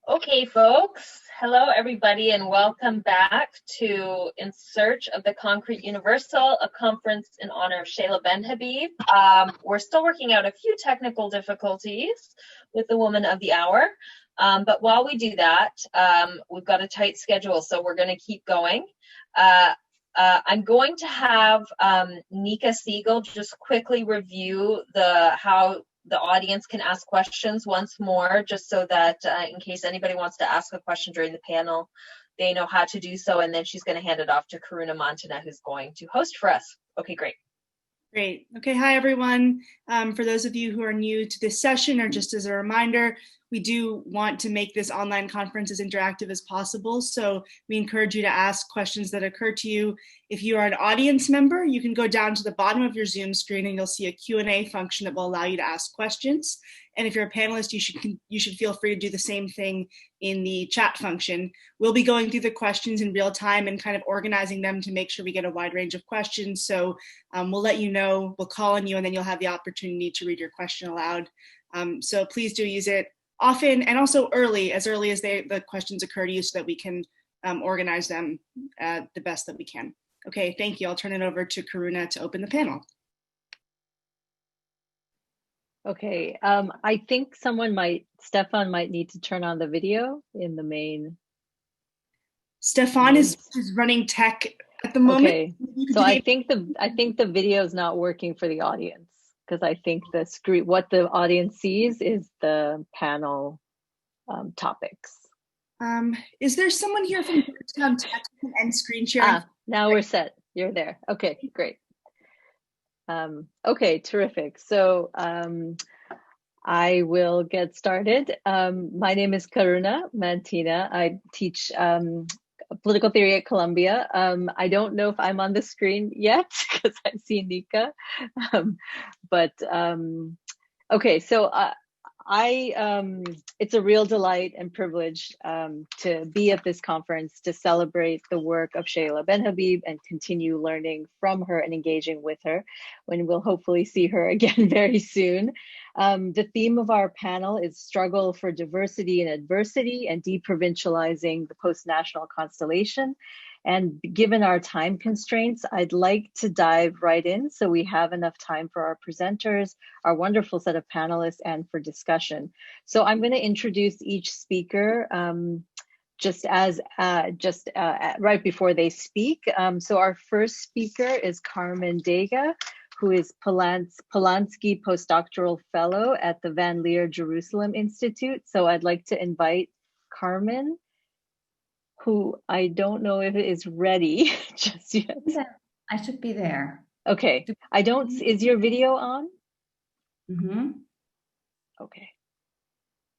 Okay, folks. Hello, everybody, and welcome back to In Search of the Concrete Universal, a conference in honor of Shayla Ben Habib. We're still working out a few technical difficulties with the woman of the hour. But while we do that, we've got a tight schedule, so we're going to keep going. I'm going to have Nika Siegel just quickly review how the audience can ask questions once more, just so that in case anybody wants to ask a question during the panel, they know how to do so. And then she's going to hand it off to Karuna Montana, who's going to host for us. Okay, great. Great. Okay, hi everyone. For those of you who are new to this session, or just as a reminder, we do want to make this online conference as interactive as possible. So we encourage you to ask questions that occur to you. If you are an audience member, you can go down to the bottom of your Zoom screen and you'll see a Q&A function that will allow you to ask questions. And if you're a panelist, you should feel free to do the same thing in the chat function. We'll be going through the questions in real time and kind of organizing them to make sure we get a wide range of questions. So we'll let you know, we'll call on you, and then you'll have the opportunity to read your question aloud. So please do use it often and also early as the questions occur to you, so that we can organize them the best that we can. Okay, thank you. I'll turn it over to Karuna to open the panel. Okay, I think Stefan might need to turn on the video in the main. Stefan is running tech at the moment. Okay, so I think the video is not working for the audience, because I think the screen, what the audience sees is the panel topics. Is there someone here from Georgetown Tech who can end screen sharing? Now we're set. You're there. Okay, great. Okay, terrific. So I will get started. My name is Karuna Montana. I teach political theory at Columbia. I don't know if I'm on the screen yet because I see Nika. Okay, so it's a real delight and privilege to be at this conference to celebrate the work of Shayla Ben Habib and continue learning from her and engaging with her, when we'll hopefully see her again very soon. The theme of our panel is Struggle for Diversity and Adversity and Deprovincializing the Postnational Constellation. And given our time constraints, I'd like to dive right in so we have enough time for our presenters, our wonderful set of panelists, and for discussion. So I'm going to introduce each speaker right before they speak. So our first speaker is Carmen Dega, who is Polanski Postdoctoral Fellow at the Van Leer Jerusalem Institute. So I'd like to invite Carmen, who I don't know if it is ready just yet. I should be there. Okay, is your video on? Mm-hmm. Okay.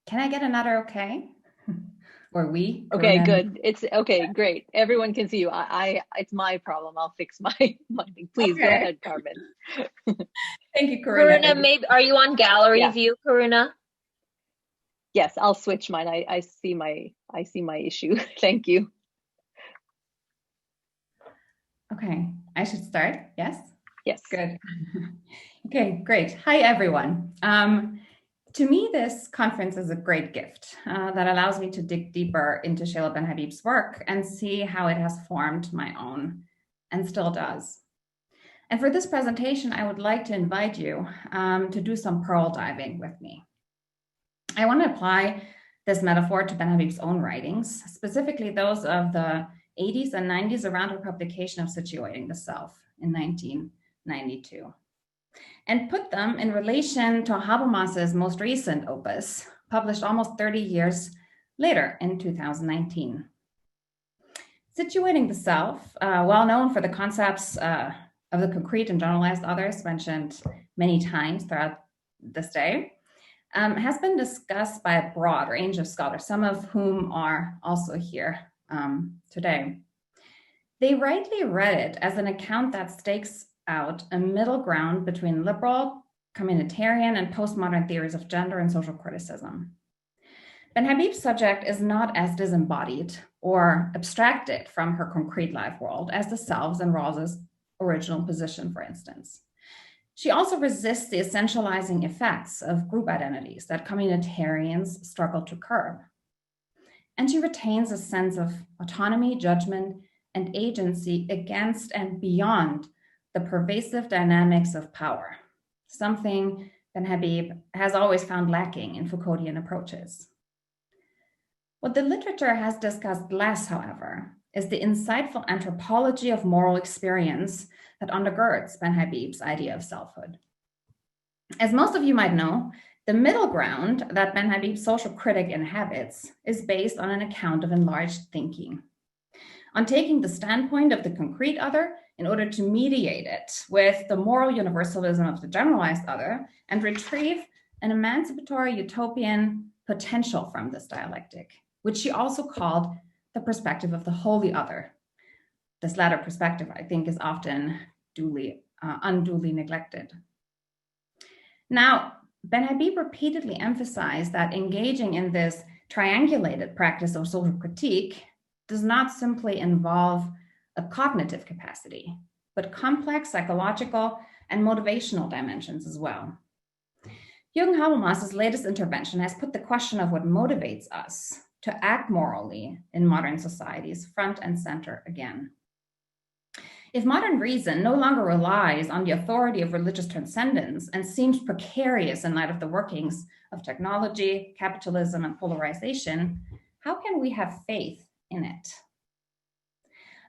Can I get another okay? Or we? Okay, good. It's okay, great. Everyone can see you. It's my problem. I'll fix my thing. Please go ahead, Carmen. Thank you, Karuna. Karuna, are you on gallery view, Karuna? Yes, I'll switch mine. I see my issue. Thank you. Okay, I should start. Yes? Yes. Good. Okay, great. Hi, everyone. To me, this conference is a great gift that allows me to dig deeper into Shayla Ben Habib's work and see how it has formed my own, and still does. And for this presentation, I would like to invite you to do some pearl diving with me. I want to apply this metaphor to Ben Habib's own writings, specifically those of the 80s and 90s around her publication of Situating the Self in 1992, and put them in relation to Habermas's most recent opus, published almost 30 years later in 2019. Situating the Self, well known for the concepts of the concrete and generalized others mentioned many times throughout this day, has been discussed by a broad range of scholars, some of whom are also here today. They rightly read it as an account that stakes out a middle ground between liberal, communitarian, and postmodern theories of gender and social criticism. Ben Habib's subject is not as disembodied or abstracted from her concrete life world as the selves in Rawls's original position, for instance. She also resists the essentializing effects of group identities that communitarians struggle to curb. and she retains a sense of autonomy, judgment, and agency against and beyond the pervasive dynamics of power, something Ben-Habib has always found lacking in Foucauldian approaches. What the literature has discussed less, however, is the insightful anthropology of moral experience that undergirds Ben-Habib's idea of selfhood. As most of you might know, the middle ground that Ben-Habib's social critic inhabits is based on an account of enlarged thinking, on taking the standpoint of the concrete other in order to mediate it with the moral universalism of the generalized other and retrieve an emancipatory utopian potential from this dialectic, which she also called the perspective of the wholly other. This latter perspective, I think, is often unduly neglected. Now, Ben-Habib repeatedly emphasized that engaging in this triangulated practice of social critique does not simply involve a cognitive capacity, but complex psychological and motivational dimensions as well. Jürgen Habermas's latest intervention has put the question of what motivates us to act morally in modern societies front and center again. If modern reason no longer relies on the authority of religious transcendence and seems precarious in light of the workings of technology, capitalism, and polarization, how can we have faith in it?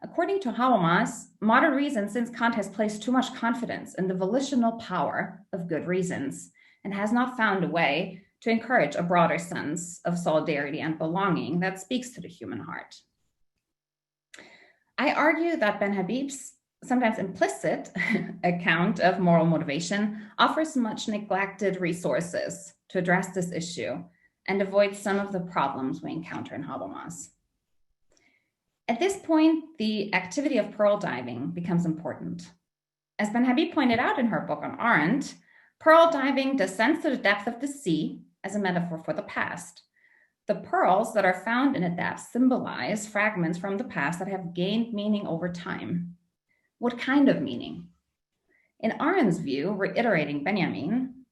According to Habermas, modern reason, since Kant has placed too much confidence in the volitional power of good reasons and has not found a way to encourage a broader sense of solidarity and belonging that speaks to the human heart. I argue that Ben-Habib's sometimes implicit account of moral motivation offers much neglected resources to address this issue and avoid some of the problems we encounter in Habermas. At this point, the activity of pearl diving becomes important. As Ben-Habib pointed out in her book on Arendt, pearl diving descends to the depth of the sea as a metaphor for the past. The pearls that are found in a depth symbolize fragments from the past that have gained meaning over time. What kind of meaning? In Arendt's view, reiterating Benjamin,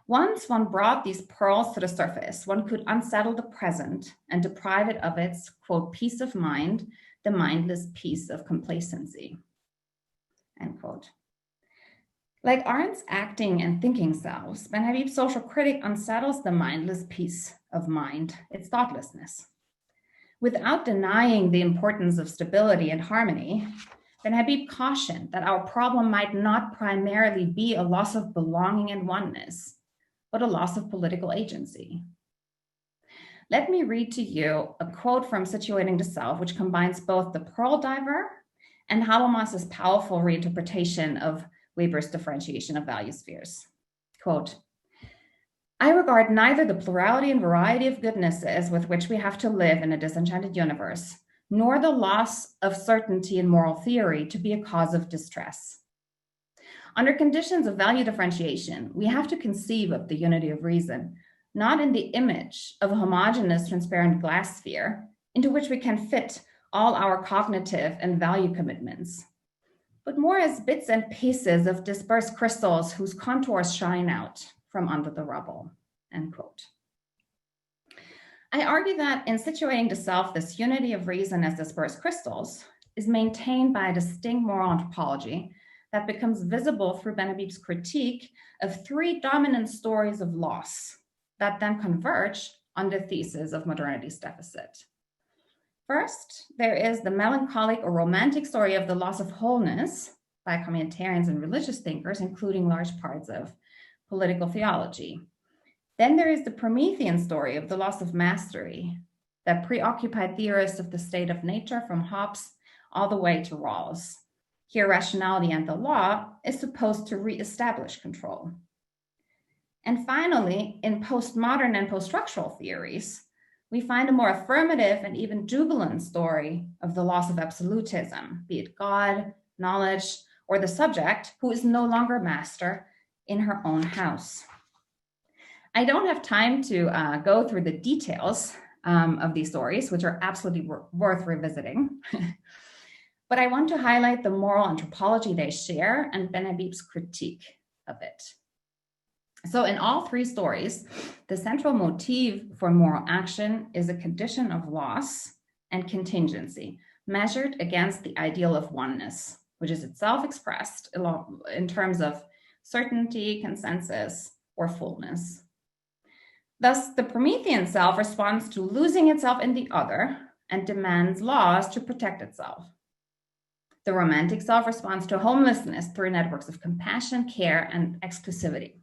once one brought these pearls to the surface, one could unsettle the present and deprive it of its, quote, peace of mind, the mindless peace of complacency, end quote. Like Arendt's acting and thinking selves, Ben-Habib's social critic unsettles the mindless peace of mind, its thoughtlessness. Without denying the importance of stability and harmony, Ben-Habib cautioned that our problem might not primarily be a loss of belonging and oneness, but a loss of political agency. Let me read to you a quote from Situating the Self, which combines both the pearl diver and Habermas's powerful reinterpretation of Weber's differentiation of value spheres. Quote, I regard neither the plurality and variety of goodnesses with which we have to live in a disenchanted universe, nor the loss of certainty in moral theory to be a cause of distress. Under conditions of value differentiation, we have to conceive of the unity of reason, not in the image of a homogeneous transparent glass sphere into which we can fit all our cognitive and value commitments, but more as bits and pieces of dispersed crystals whose contours shine out from under the rubble, end quote. I argue that in situating the self, this unity of reason as dispersed crystals is maintained by a distinct moral anthropology that becomes visible through Ben-Habib's critique of three dominant stories of loss that then converge on the thesis of modernity's deficit. First, there is the melancholic or romantic story of the loss of wholeness by communitarians and religious thinkers, including large parts of political theology. Then there is the Promethean story of the loss of mastery that preoccupied theorists of the state of nature from Hobbes all the way to Rawls. Here, rationality and the law is supposed to reestablish control. And finally, in postmodern and post-structural theories, we find a more affirmative and even jubilant story of the loss of absolutism, be it God, knowledge, or the subject who is no longer master in her own house. I don't have time to go through the details of these stories, which are absolutely worth revisiting. But I want to highlight the moral anthropology they share and Ben-Habib's critique of it. So in all three stories, the central motif for moral action is a condition of loss and contingency, measured against the ideal of oneness, which is itself expressed in terms of certainty, consensus, or fullness. Thus, the Promethean self responds to losing itself in the other and demands laws to protect itself. The romantic self responds to homelessness through networks of compassion, care, and exclusivity.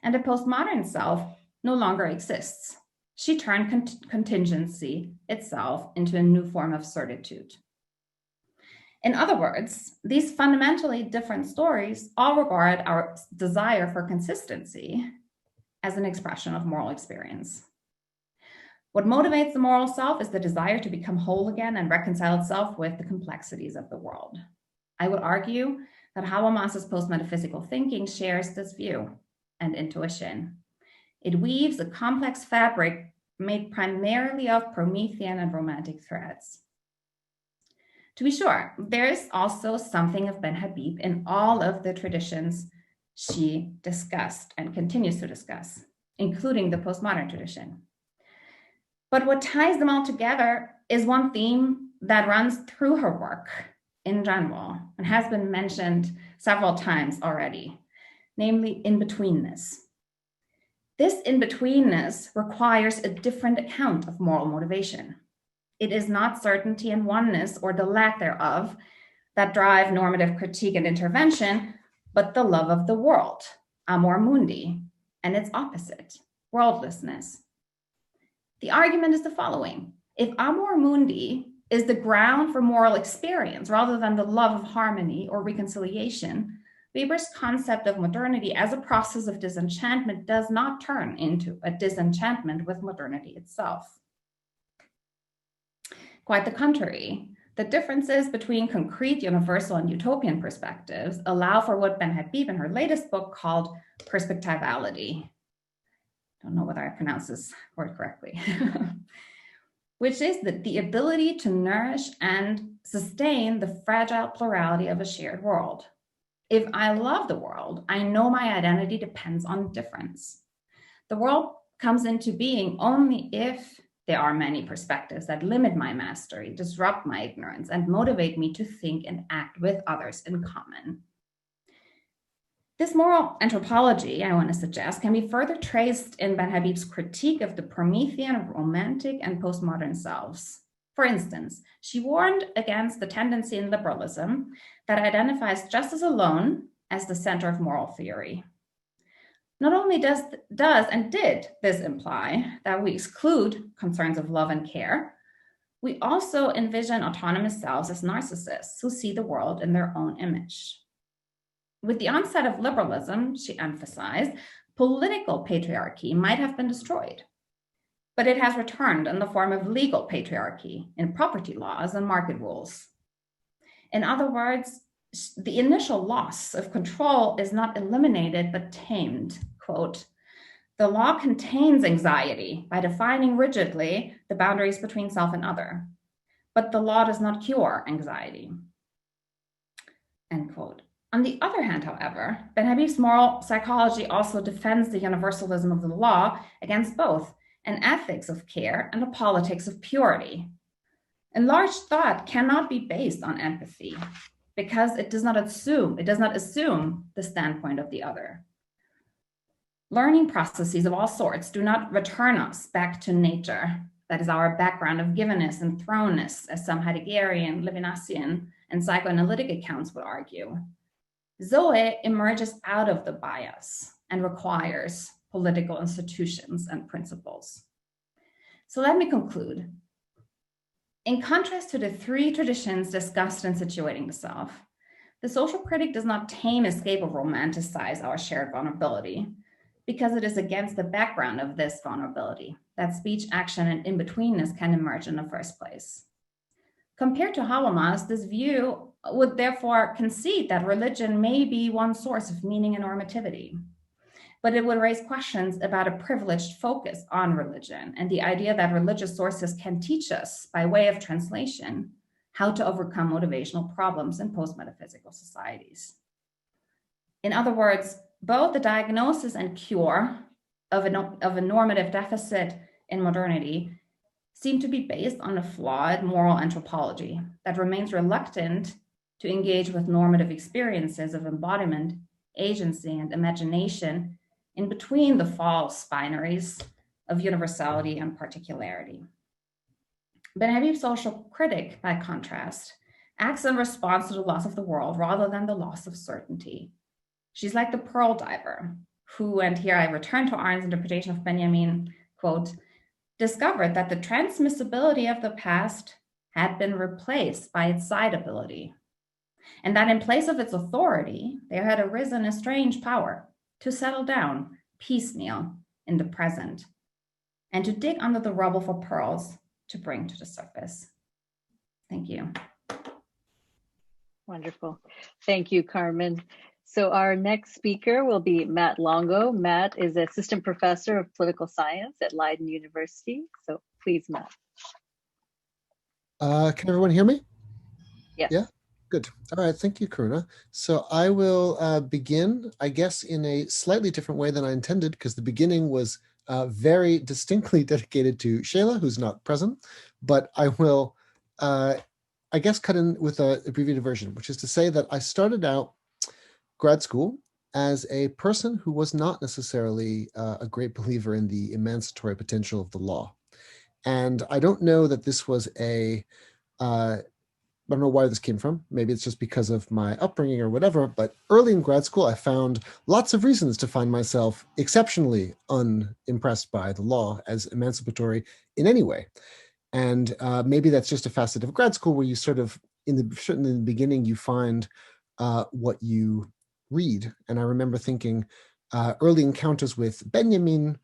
And the postmodern self no longer exists. She turned contingency itself into a new form of certitude. In other words, these fundamentally different stories all regard our desire for consistency as an expression of moral experience. What motivates the moral self is the desire to become whole again and reconcile itself with the complexities of the world. I would argue that Habermas's post-metaphysical thinking shares this view and intuition. It weaves a complex fabric made primarily of Promethean and romantic threads. To be sure, there is also something of Ben Habib in all of the traditions she discussed and continues to discuss, including the postmodern tradition. But what ties them all together is one theme that runs through her work in general and has been mentioned several times already, namely in-betweenness. This in-betweenness requires a different account of moral motivation. It is not certainty and oneness or the lack thereof that drive normative critique and intervention, but the love of the world, amor mundi, and its opposite, worldlessness. The argument is the following. If amor mundi is the ground for moral experience rather than the love of harmony or reconciliation, Weber's concept of modernity as a process of disenchantment does not turn into a disenchantment with modernity itself. Quite the contrary. The differences between concrete, universal, and utopian perspectives allow for what Ben Habib in her latest book called perspectivality. Don't know whether I pronounce this word correctly, which is the ability to nourish and sustain the fragile plurality of a shared world. If I love the world, I know my identity depends on difference. The world comes into being only if there are many perspectives that limit my mastery, disrupt my ignorance, and motivate me to think and act with others in common. This moral anthropology, I want to suggest, can be further traced in Ben Habib's critique of the Promethean, romantic, and postmodern selves. For instance, she warned against the tendency in liberalism that identifies justice alone as the center of moral theory. Not only does and did this imply that we exclude concerns of love and care, we also envision autonomous selves as narcissists who see the world in their own image. With the onset of liberalism, she emphasized, political patriarchy might have been destroyed, but it has returned in the form of legal patriarchy in property laws and market rules. In other words, the initial loss of control is not eliminated, but tamed. Quote, the law contains anxiety by defining rigidly the boundaries between self and other, but the law does not cure anxiety. End quote. On the other hand, however, Ben Habib's moral psychology also defends the universalism of the law against both an ethics of care and a politics of purity. Enlarged thought cannot be based on empathy because it does not assume the standpoint of the other. Learning processes of all sorts do not return us back to nature. That is our background of givenness and thrownness, as some Heideggerian, Levinasian, and psychoanalytic accounts would argue. Zoe emerges out of the bias and requires political institutions and principles. So let me conclude. In contrast to the three traditions discussed in Situating the Self, the social critic does not tame escape or romanticize our shared vulnerability, because it is against the background of this vulnerability that speech, action, and in-betweenness can emerge in the first place. Compared to Habermas, this view would therefore concede that religion may be one source of meaning and normativity, but it would raise questions about a privileged focus on religion and the idea that religious sources can teach us, by way of translation, how to overcome motivational problems in post-metaphysical societies. In other words, both the diagnosis and cure of a normative deficit in modernity seem to be based on a flawed moral anthropology that remains reluctant to engage with normative experiences of embodiment, agency, and imagination in between the false binaries of universality and particularity. Ben Habib's social critic, by contrast, acts in response to the loss of the world rather than the loss of certainty. She's like the pearl diver who, and here I return to Arndt's interpretation of Benjamin, quote, discovered that the transmissibility of the past had been replaced by its citability, and that in place of its authority, there had arisen a strange power to settle down piecemeal in the present and to dig under the rubble for pearls to bring to the surface. Thank you. Wonderful. Thank you, Carmen. So our next speaker will be Matt Longo. Matt is assistant professor of political science at Leiden University. So please, Matt. Can everyone hear me? Yes. Yeah, good. All right, thank you, Karuna. So I will begin, I guess, in a slightly different way than I intended, because the beginning was very distinctly dedicated to Shayla, who's not present, but I will, I guess, cut in with an abbreviated version, which is to say that I started out grad school as a person who was not necessarily a great believer in the emancipatory potential of the law. And I don't know that this was I don't know where this came from. Maybe it's just because of my upbringing or whatever, but early in grad school, I found lots of reasons to find myself exceptionally unimpressed by the law as emancipatory in any way. And maybe that's just a facet of grad school where you sort of, certainly in the beginning, you find what you read. And I remember thinking early encounters with Benjamin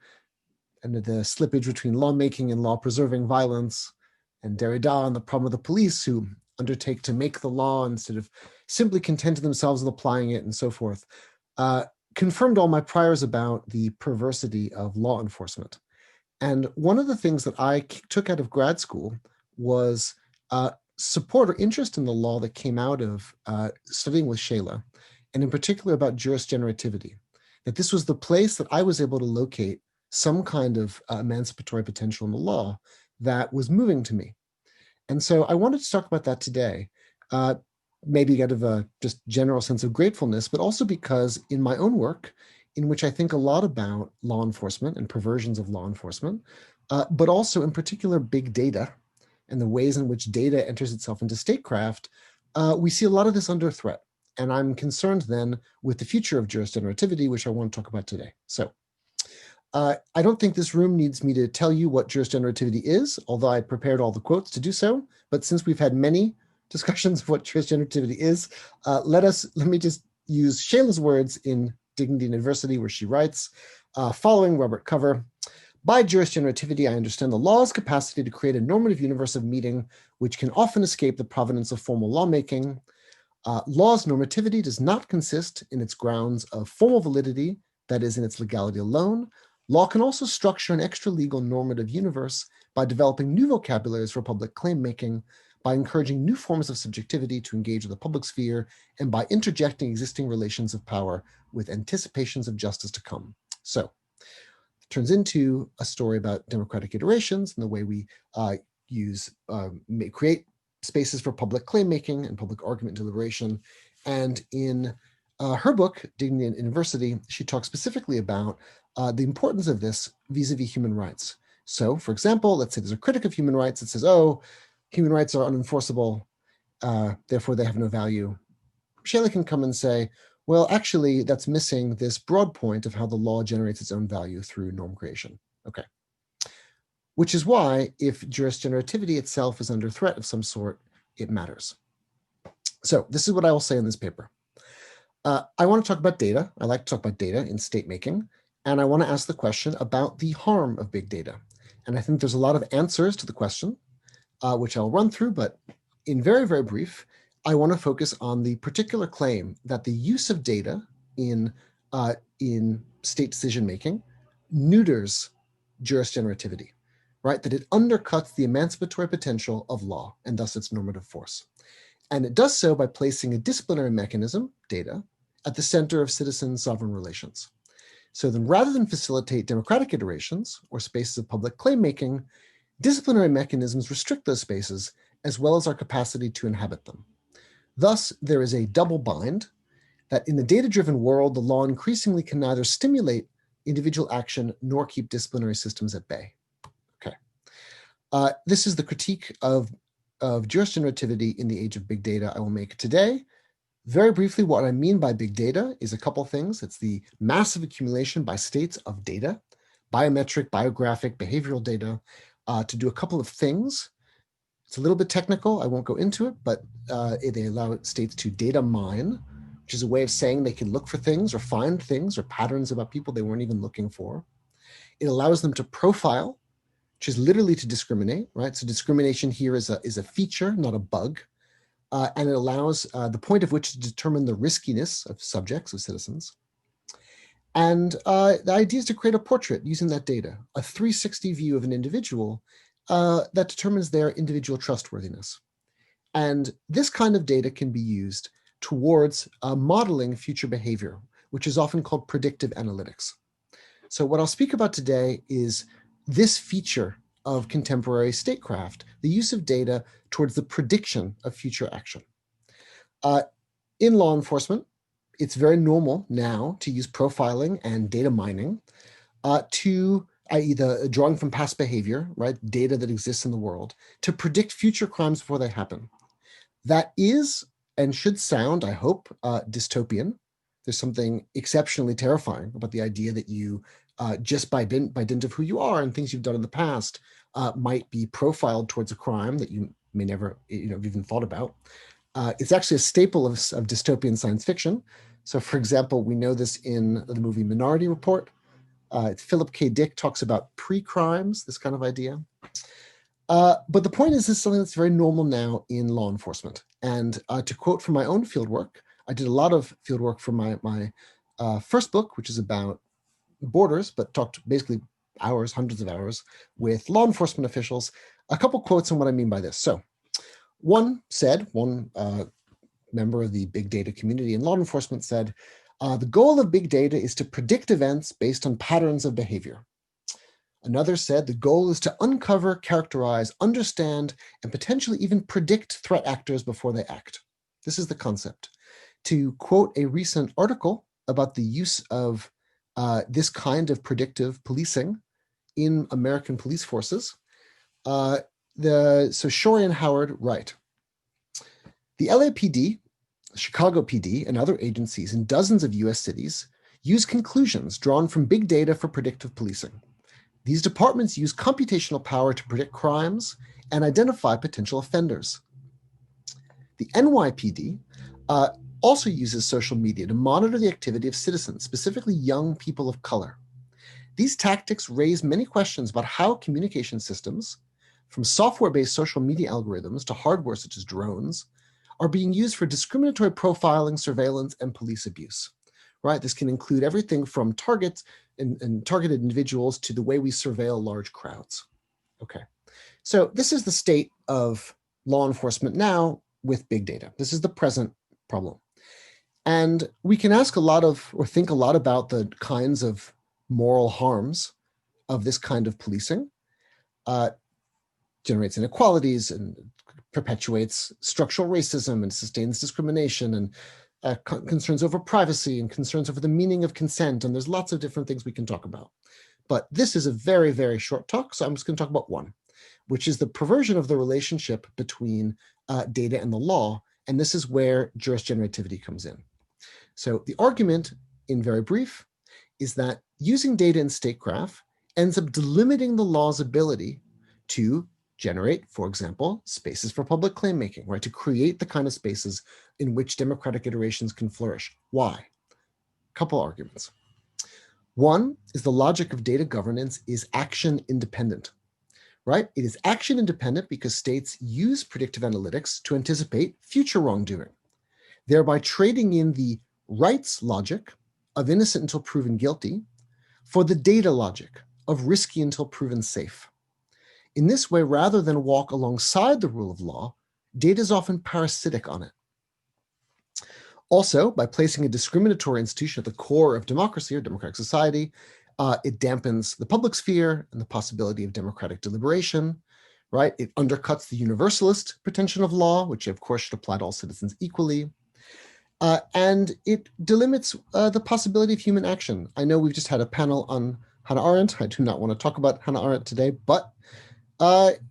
and the slippage between lawmaking and law-preserving violence, and Derrida and the problem of the police who undertake to make the law instead of simply contenting themselves with applying it and so forth, confirmed all my priors about the perversity of law enforcement. And one of the things that I took out of grad school was support or interest in the law that came out of studying with Shayla, and in particular about juris generativity, that this was the place that I was able to locate some kind of emancipatory potential in the law that was moving to me. And so I wanted to talk about that today, maybe out of a just general sense of gratefulness, but also because in my own work, in which I think a lot about law enforcement and perversions of law enforcement, but also in particular big data and the ways in which data enters itself into statecraft, we see a lot of this under threat. And I'm concerned then with the future of juris generativity, which I want to talk about today. So I don't think this room needs me to tell you what juris generativity is, although I prepared all the quotes to do so. But since we've had many discussions of what juris generativity is, let me just use Shayla's words in Dignity and Adversity, where she writes, following Robert Cover, by juris generativity, I understand the law's capacity to create a normative universe of meaning, which can often escape the provenance of formal lawmaking. Law's normativity does not consist in its grounds of formal validity, that is, in its legality alone. Law can also structure an extra-legal normative universe by developing new vocabularies for public claim-making, by encouraging new forms of subjectivity to engage with the public sphere, and by interjecting existing relations of power with anticipations of justice to come. So, it turns into a story about democratic iterations and the way we create spaces for public claim-making and public argument and deliberation. And in her book, Dignity and Adversity, she talks specifically about the importance of this vis-a-vis human rights. So, for example, let's say there's a critic of human rights that says, oh, human rights are unenforceable, therefore they have no value. Shayla can come and say, well, actually, that's missing this broad point of how the law generates its own value through norm creation. Okay. Which is why, if juris generativity itself is under threat of some sort, it matters. So this is what I will say in this paper. I want to talk about data. I like to talk about data in state making. And I want to ask the question about the harm of big data. And I think there's a lot of answers to the question, which I'll run through, but in very, very brief, I want to focus on the particular claim that the use of data in state decision-making neuters juris generativity, right? That it undercuts the emancipatory potential of law and thus its normative force. And it does so by placing a disciplinary mechanism, data, at the center of citizen-sovereign relations. So then rather than facilitate democratic iterations or spaces of public claim-making, disciplinary mechanisms restrict those spaces as well as our capacity to inhabit them. Thus, there is a double bind that in the data-driven world, the law increasingly can neither stimulate individual action nor keep disciplinary systems at bay. Okay. This is the critique of jurisgenerativity in the age of big data I will make today. Very briefly, what I mean by big data is a couple things. It's the massive accumulation by states of data, biometric, biographic, behavioral data, to do a couple of things. It's a little bit technical. I won't go into it, but they allow states to data mine, which is a way of saying they can look for things or find things or patterns about people they weren't even looking for. It allows them to profile, which is literally to discriminate, right? So discrimination here is a feature, not a bug. And it allows the point of which to determine the riskiness of subjects, of citizens. And the idea is to create a portrait using that data, a 360 view of an individual that determines their individual trustworthiness. And this kind of data can be used towards modeling future behavior, which is often called predictive analytics. So what I'll speak about today is this feature of contemporary statecraft, the use of data towards the prediction of future action. In law enforcement, it's very normal now to use profiling and data mining to, i.e. the drawing from past behavior, right, data that exists in the world, to predict future crimes before they happen. That is, and should sound, I hope, dystopian. There's something exceptionally terrifying about the idea that you, just by dint of who you are and things you've done in the past, might be profiled towards a crime that you may never even thought about. It's actually a staple of dystopian science fiction. So for example, we know this in the movie Minority Report. Philip K. Dick talks about pre-crimes, this kind of idea. But the point is, this is something that's very normal now in law enforcement. And to quote from my own fieldwork, I did a lot of fieldwork for my first book, which is about borders, but talked basically hours, hundreds of hours, with law enforcement officials. A couple quotes on what I mean by this. So one member of the big data community in law enforcement said, the goal of big data is to predict events based on patterns of behavior. Another said the goal is to uncover, characterize, understand, and potentially even predict threat actors before they act. This is the concept. To quote a recent article about the use of this kind of predictive policing in American police forces, so Shorey and Howard write, the LAPD, Chicago PD, and other agencies in dozens of US cities use conclusions drawn from big data for predictive policing. These departments use computational power to predict crimes and identify potential offenders. The NYPD also uses social media to monitor the activity of citizens, specifically young people of color. These tactics raise many questions about how communication systems, from software-based social media algorithms to hardware such as drones, are being used for discriminatory profiling, surveillance, and police abuse. Right? This can include everything from targets and targeted individuals to the way we surveil large crowds. Okay, so this is the state of law enforcement now with big data. This is the present problem. And we can ask a lot of, or think a lot about the kinds of moral harms of this kind of policing. Generates inequalities and perpetuates structural racism and sustains discrimination and concerns over privacy and concerns over the meaning of consent. And there's lots of different things we can talk about. But this is a very, very short talk, so I'm just going to talk about one, which is the perversion of the relationship between data and the law. And this is where jurisgenerativity comes in. So the argument, in very brief, is that using data in statecraft ends up delimiting the law's ability to generate, for example, spaces for public claim making, right? To create the kind of spaces in which democratic iterations can flourish. Why? A couple arguments. One is the logic of data governance is action independent, right? It is action independent because states use predictive analytics to anticipate future wrongdoing, thereby trading in the rights logic of innocent until proven guilty for the data logic of risky until proven safe. In this way, rather than walk alongside the rule of law, data is often parasitic on it. Also, by placing a discriminatory institution at the core of democracy or democratic society, it dampens the public sphere and the possibility of democratic deliberation, right? It undercuts the universalist pretension of law, which of course should apply to all citizens equally. And it delimits the possibility of human action. I know we've just had a panel on Hannah Arendt. I do not want to talk about Hannah Arendt today, but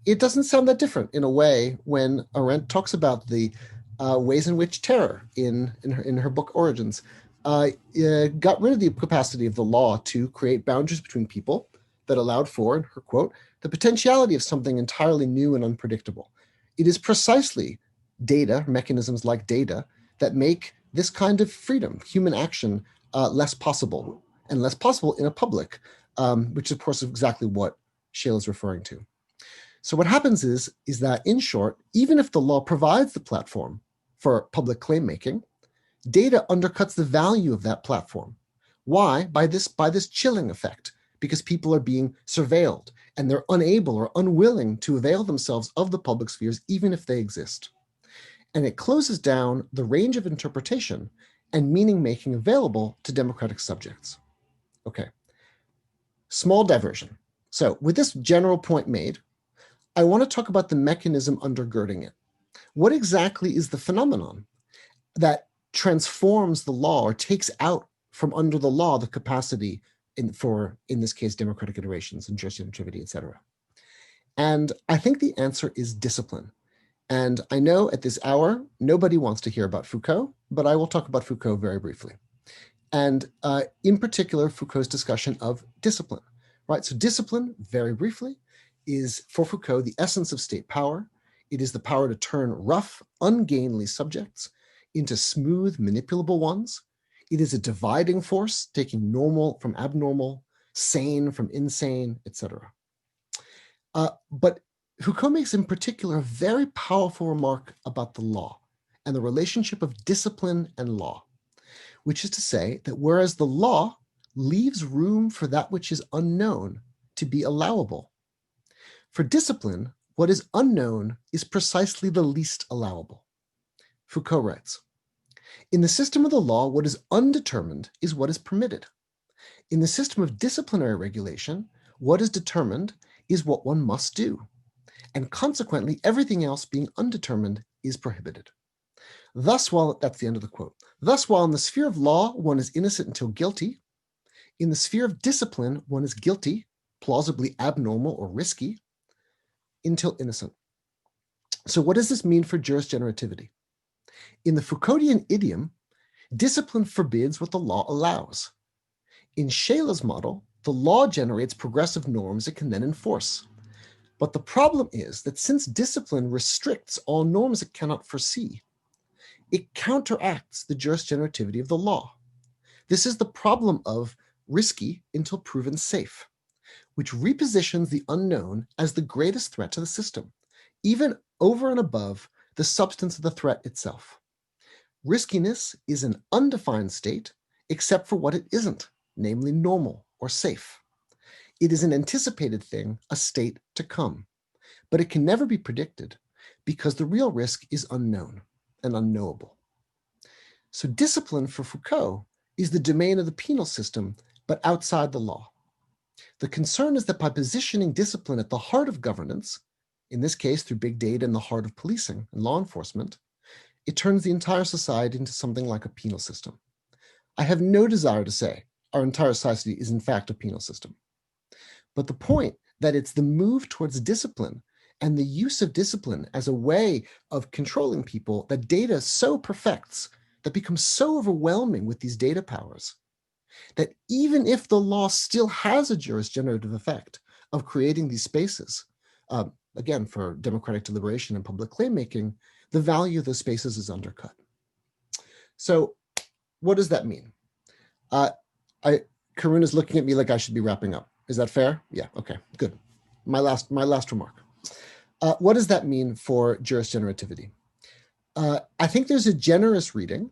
it doesn't sound that different in a way when Arendt talks about the ways in which terror in her book Origins got rid of the capacity of the law to create boundaries between people that allowed for, in her quote, the potentiality of something entirely new and unpredictable. It is precisely data, mechanisms like data, that make this kind of freedom, human action, less possible, and less possible in a public, which of course is exactly what Shayla is referring to. So what happens is that, in short, even if the law provides the platform for public claim making, data undercuts the value of that platform. Why? By this chilling effect, because people are being surveilled and they're unable or unwilling to avail themselves of the public spheres, even if they exist. And it closes down the range of interpretation and meaning making available to democratic subjects. Okay, small diversion. So with this general point made, I want to talk about the mechanism undergirding it. What exactly is the phenomenon that transforms the law or takes out from under the law the capacity in this case, democratic iterations and jurisdictivity, et cetera? And I think the answer is discipline. And I know at this hour, nobody wants to hear about Foucault, but I will talk about Foucault very briefly. And in particular, Foucault's discussion of discipline, right? So discipline, very briefly, is for Foucault the essence of state power. It is the power to turn rough, ungainly subjects into smooth, manipulable ones. It is a dividing force, taking normal from abnormal, sane from insane, etc. But Foucault makes in particular a very powerful remark about the law and the relationship of discipline and law, which is to say that whereas the law leaves room for that which is unknown to be allowable, for discipline, what is unknown is precisely the least allowable. Foucault writes, "In the system of the law, what is undetermined is what is permitted. In the system of disciplinary regulation, what is determined is what one must do, and consequently everything else being undetermined is prohibited. Thus, that's the end of the quote. Thus, while in the sphere of law, one is innocent until guilty, in the sphere of discipline, one is guilty, plausibly abnormal or risky, until innocent." So what does this mean for jurisgenerativity? In the Foucauldian idiom, discipline forbids what the law allows. In Shayla's model, the law generates progressive norms it can then enforce. But the problem is that since discipline restricts all norms it cannot foresee, it counteracts the jurisgenerativity of the law. This is the problem of risky until proven safe, which repositions the unknown as the greatest threat to the system, even over and above the substance of the threat itself. Riskiness is an undefined state, except for what it isn't, namely normal or safe. It is an anticipated thing, a state to come, but it can never be predicted because the real risk is unknown and unknowable. So discipline for Foucault is the domain of the penal system, but outside the law. The concern is that by positioning discipline at the heart of governance, in this case through big data in the heart of policing and law enforcement, it turns the entire society into something like a penal system. I have no desire to say our entire society is in fact a penal system. But the point that it's the move towards discipline and the use of discipline as a way of controlling people that data so perfects, that becomes so overwhelming with these data powers, that even if the law still has a jurisgenerative effect of creating these spaces, again, for democratic deliberation and public claim making, the value of those spaces is undercut. So what does that mean? Karuna's looking at me like I should be wrapping up. Is that fair? Yeah, okay, good. My last remark. What does that mean for jurisgenerativity? I think there's a generous reading.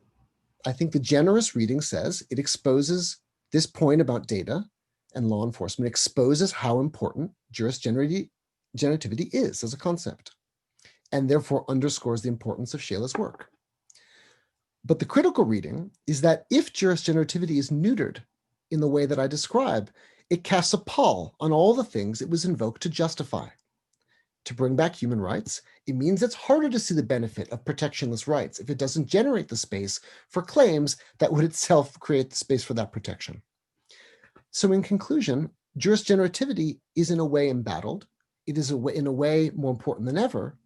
I think the generous reading says it exposes this point about data and law enforcement, exposes how important jurisgenerativity is as a concept, and therefore underscores the importance of Shayla's work. But the critical reading is that if juris generativity is neutered in the way that I describe, it casts a pall on all the things it was invoked to justify. To bring back human rights, it means it's harder to see the benefit of protectionless rights if it doesn't generate the space for claims that would itself create the space for that protection. So in conclusion, juris generativity is in a way embattled. It is in a way more important than ever,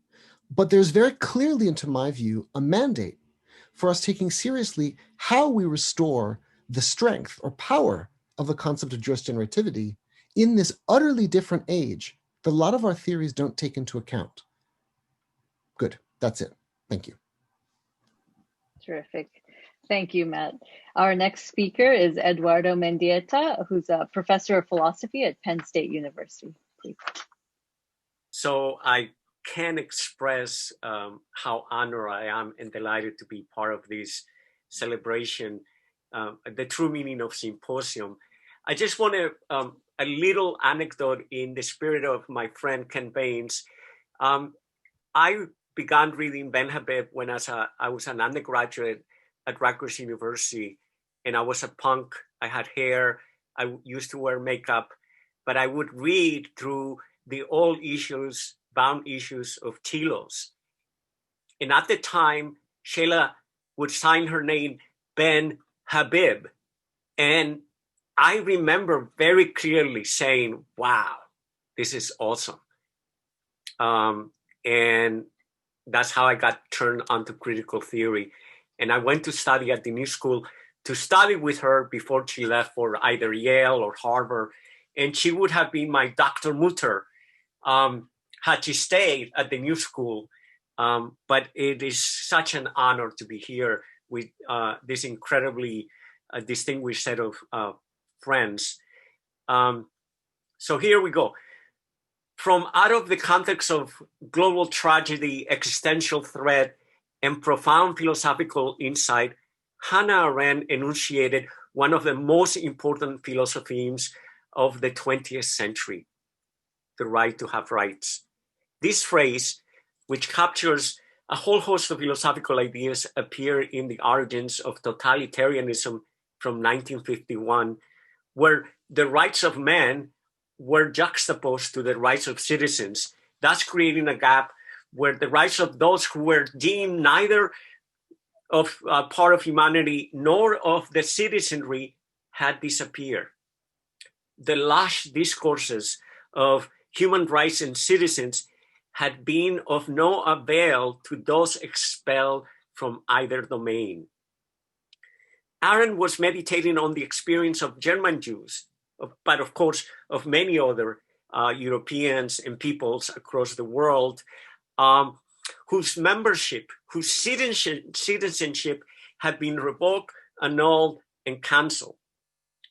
but there's very clearly, into my view, a mandate for us taking seriously how we restore the strength or power of the concept of juris generativity in this utterly different age that a lot of our theories don't take into account. Good, that's it. Thank you. Terrific. Thank you, Matt. Our next speaker is Eduardo Mendieta, who's a professor of philosophy at Penn State University. Please. So I can't express how honored I am and delighted to be part of this celebration, the true meaning of symposium. I just want to, a little anecdote in the spirit of my friend Ken Baines. I began reading Ben Habib when I was an undergraduate at Rutgers University, and I was a punk. I had hair. I used to wear makeup, but I would read through the old issues, bound issues of Telos. And at the time, Sheila would sign her name Ben Habib. And I remember very clearly saying, wow, this is awesome. And that's how I got turned onto critical theory. And I went to study at the New School to study with her before she left for either Yale or Harvard. And she would have been my Dr. Mutter had she stayed at the New School. But it is such an honor to be here with this incredibly distinguished set of friends. So here we go. From out of the context of global tragedy, existential threat, and profound philosophical insight, Hannah Arendt enunciated one of the most important philosophies of the 20th century, the right to have rights. This phrase, which captures a whole host of philosophical ideas, appeared in The Origins of Totalitarianism from 1951, where the rights of man were juxtaposed to the rights of citizens, thus creating a gap where the rights of those who were deemed neither of part of humanity nor of the citizenry had disappeared. The lush discourses of human rights and citizens had been of no avail to those expelled from either domain. Arendt was meditating on the experience of German Jews, but of course of many other Europeans and peoples across the world, whose membership, whose citizenship had been revoked, annulled, and canceled.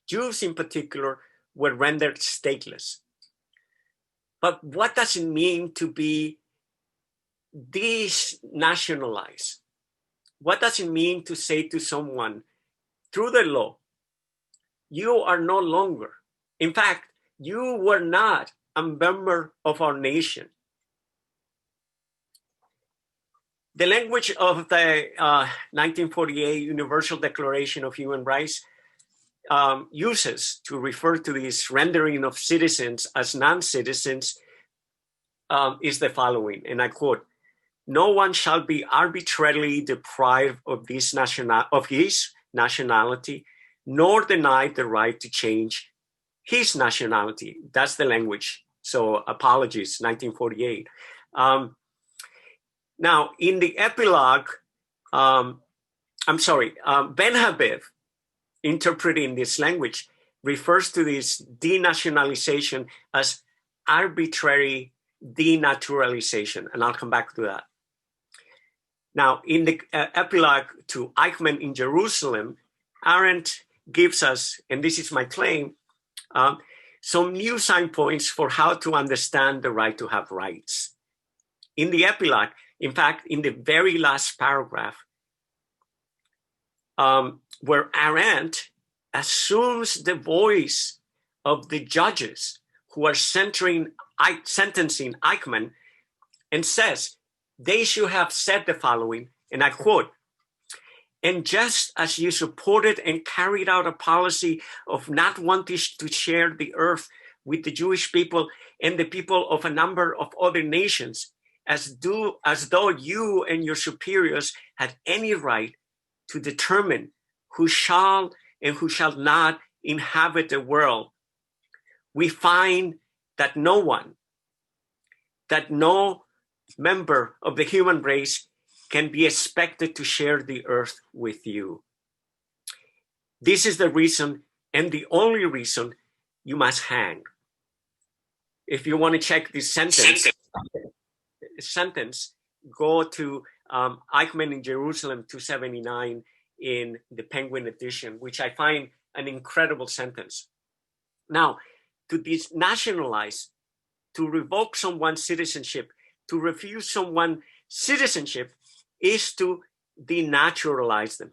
Jews in particular were rendered stateless. But what does it mean to be denationalized? What does it mean to say to someone, through the law, you are no longer, in fact, you were not a member of our nation? The language of the 1948 Universal Declaration of Human Rights uses to refer to this rendering of citizens as non-citizens is the following, and I quote, "No one shall be arbitrarily deprived of his nationality, nor denied the right to change his nationality." That's the language. So apologies, 1948. Now, in the epilogue, Ben Habib, interpreting this language, refers to this denationalization as arbitrary denaturalization, and I'll come back to that. Now, in the epilogue to Eichmann in Jerusalem, Arendt gives us, and this is my claim, some new signposts for how to understand the right to have rights. In the epilogue, in fact, in the very last paragraph, where Arendt assumes the voice of the judges who are sentencing Eichmann and says they should have said the following, and I quote, And just as you supported and carried out a policy of not wanting to share the earth with the Jewish people and the people of a number of other nations, as though you and your superiors had any right to determine who shall and who shall not inhabit the world, we find that no member of the human race can be expected to share the earth with you. This is the reason, and the only reason, you must hang. If you want to check this sentence, go to Eichmann in Jerusalem 279 in the Penguin edition, which I find an incredible sentence. Now, to denationalize, to revoke someone's citizenship, to refuse someone citizenship is to denaturalize them,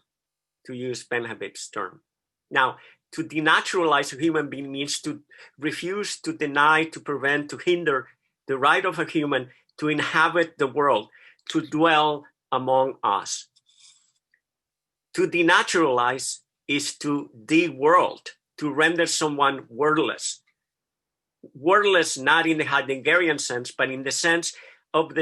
to use Ben Habib's term. Now, to denaturalize a human being means to refuse, to deny, to prevent, to hinder the right of a human to inhabit the world, to dwell among us. To denaturalize is to de-world, to render someone wordless. Wordless not in the Heideggerian sense, but in the sense of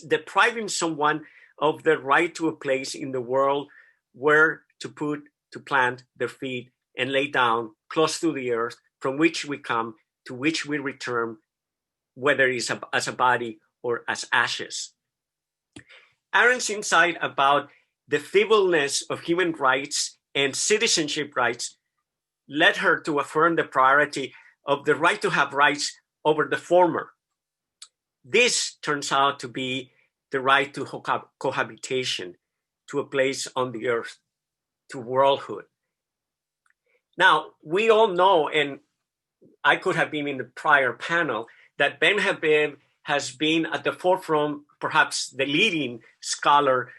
depriving someone of the right to a place in the world where to plant their feet and lay down close to the earth from which we come, to which we return, whether it's as a body or as ashes. Arendt's insight about the feebleness of human rights and citizenship rights led her to affirm the priority of the right to have rights over the former. This turns out to be the right to cohabitation, to a place on the earth, to worldhood. Now, we all know, and I could have been in the prior panel, that Ben Habib has been at the forefront, perhaps the leading scholar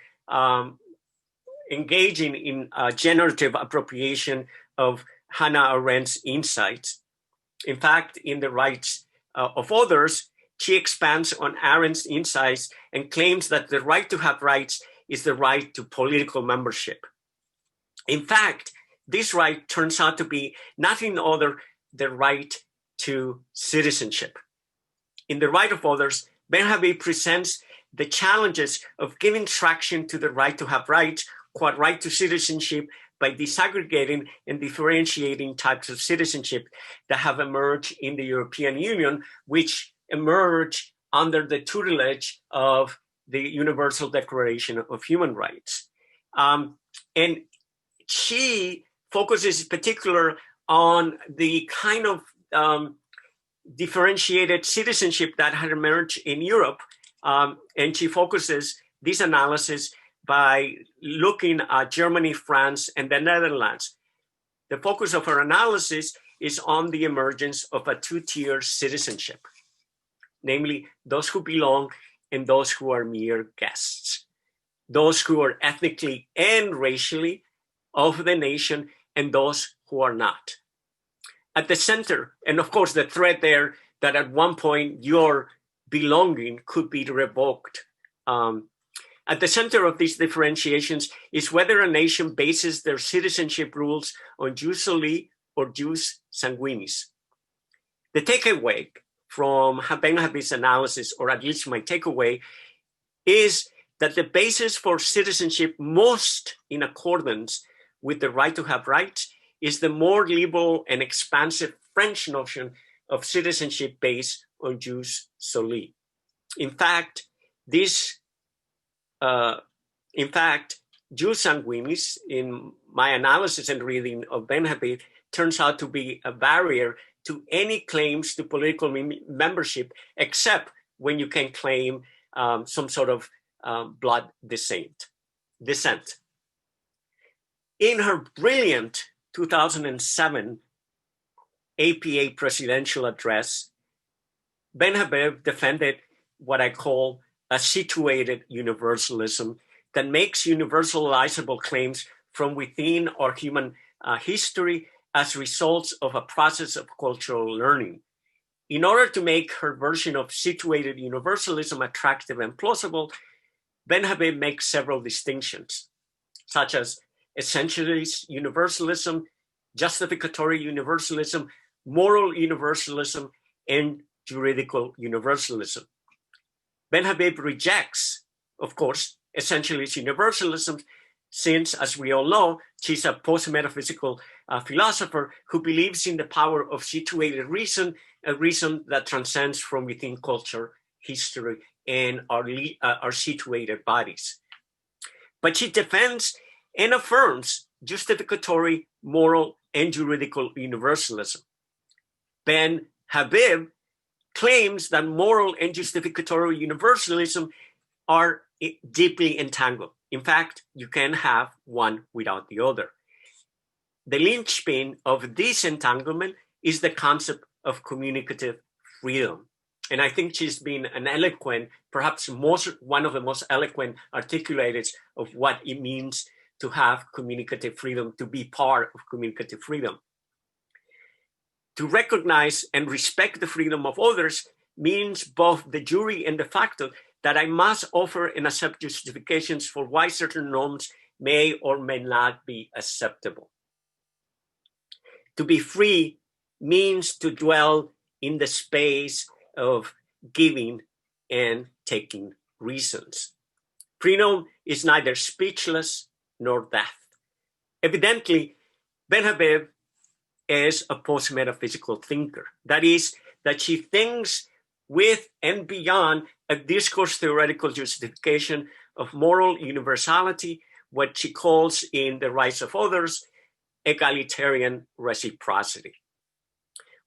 engaging in generative appropriation of Hannah Arendt's insights. In fact, in The Rights of Others, she expands on Arendt's insights and claims that the right to have rights is the right to political membership. In fact, this right turns out to be nothing other than the right to citizenship. In The Right of Others, Ben Habib presents the challenges of giving traction to the right to have rights, quote, right to citizenship, by disaggregating and differentiating types of citizenship that have emerged in the European Union, which emerged under the tutelage of the Universal Declaration of Human Rights. And she focuses in particular on the kind of differentiated citizenship that had emerged in Europe. And she focuses this analysis by looking at Germany, France, and the Netherlands. The focus of her analysis is on the emergence of a two-tier citizenship, namely those who belong and those who are mere guests, those who are ethnically and racially of the nation and those who are not. At the center, and of course the threat there that at one point your belonging could be revoked. At the center of these differentiations is whether a nation bases their citizenship rules on jus soli or jus sanguinis. The takeaway from Ben Habib's analysis, or at least my takeaway, is that the basis for citizenship most in accordance with the right to have rights is the more liberal and expansive French notion of citizenship based on jus soli. In fact, jus sanguinis, in my analysis and reading of Ben Habib, turns out to be a barrier to any claims to political membership, except when you can claim some sort of blood descent. In her brilliant 2007 APA presidential address, Ben Habib defended what I call a situated universalism that makes universalizable claims from within our human history as results of a process of cultural learning. In order to make her version of situated universalism attractive and plausible, Ben Habib makes several distinctions, such as essentialist universalism, justificatory universalism, moral universalism, and juridical universalism. Ben Habib rejects, of course, essentialist universalism, since, as we all know, she's a post-metaphysical philosopher who believes in the power of situated reason, a reason that transcends from within culture, history, and our situated bodies. But she defends and affirms justificatory, moral, and juridical universalism. Ben Habib claims that moral and justificatory universalism are deeply entangled. In fact, you can have one without the other. The linchpin of this entanglement is the concept of communicative freedom. And I think she's been an eloquent, perhaps one of the most eloquent articulators of what it means to have communicative freedom, to be part of communicative freedom. To recognize and respect the freedom of others means both de jure and de facto that I must offer and accept justifications for why certain norms may or may not be acceptable. To be free means to dwell in the space of giving and taking reasons. Freedom is neither speechless nor deaf. Evidently, Ben Habib is a post-metaphysical thinker. That is, that she thinks with and beyond a discourse theoretical justification of moral universality, what she calls in The Rights of Others, egalitarian reciprocity.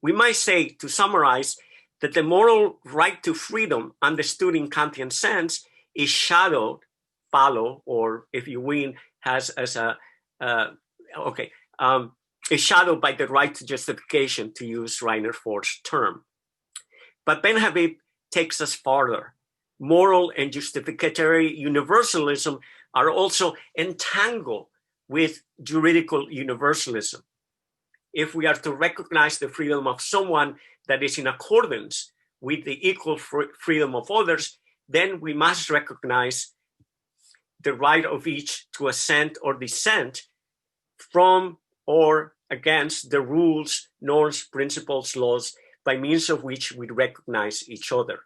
We might say, to summarize, that the moral right to freedom, understood in Kantian sense, is shadowed, or if you win, has as a, is shadowed by the right to justification, to use Rainer Ford's term. But Ben Habib takes us farther. Moral and justificatory universalism are also entangled with juridical universalism. If we are to recognize the freedom of someone that is in accordance with the equal freedom of others, then we must recognize the right of each to assent or dissent from or against the rules, norms, principles, laws, by means of which we recognize each other.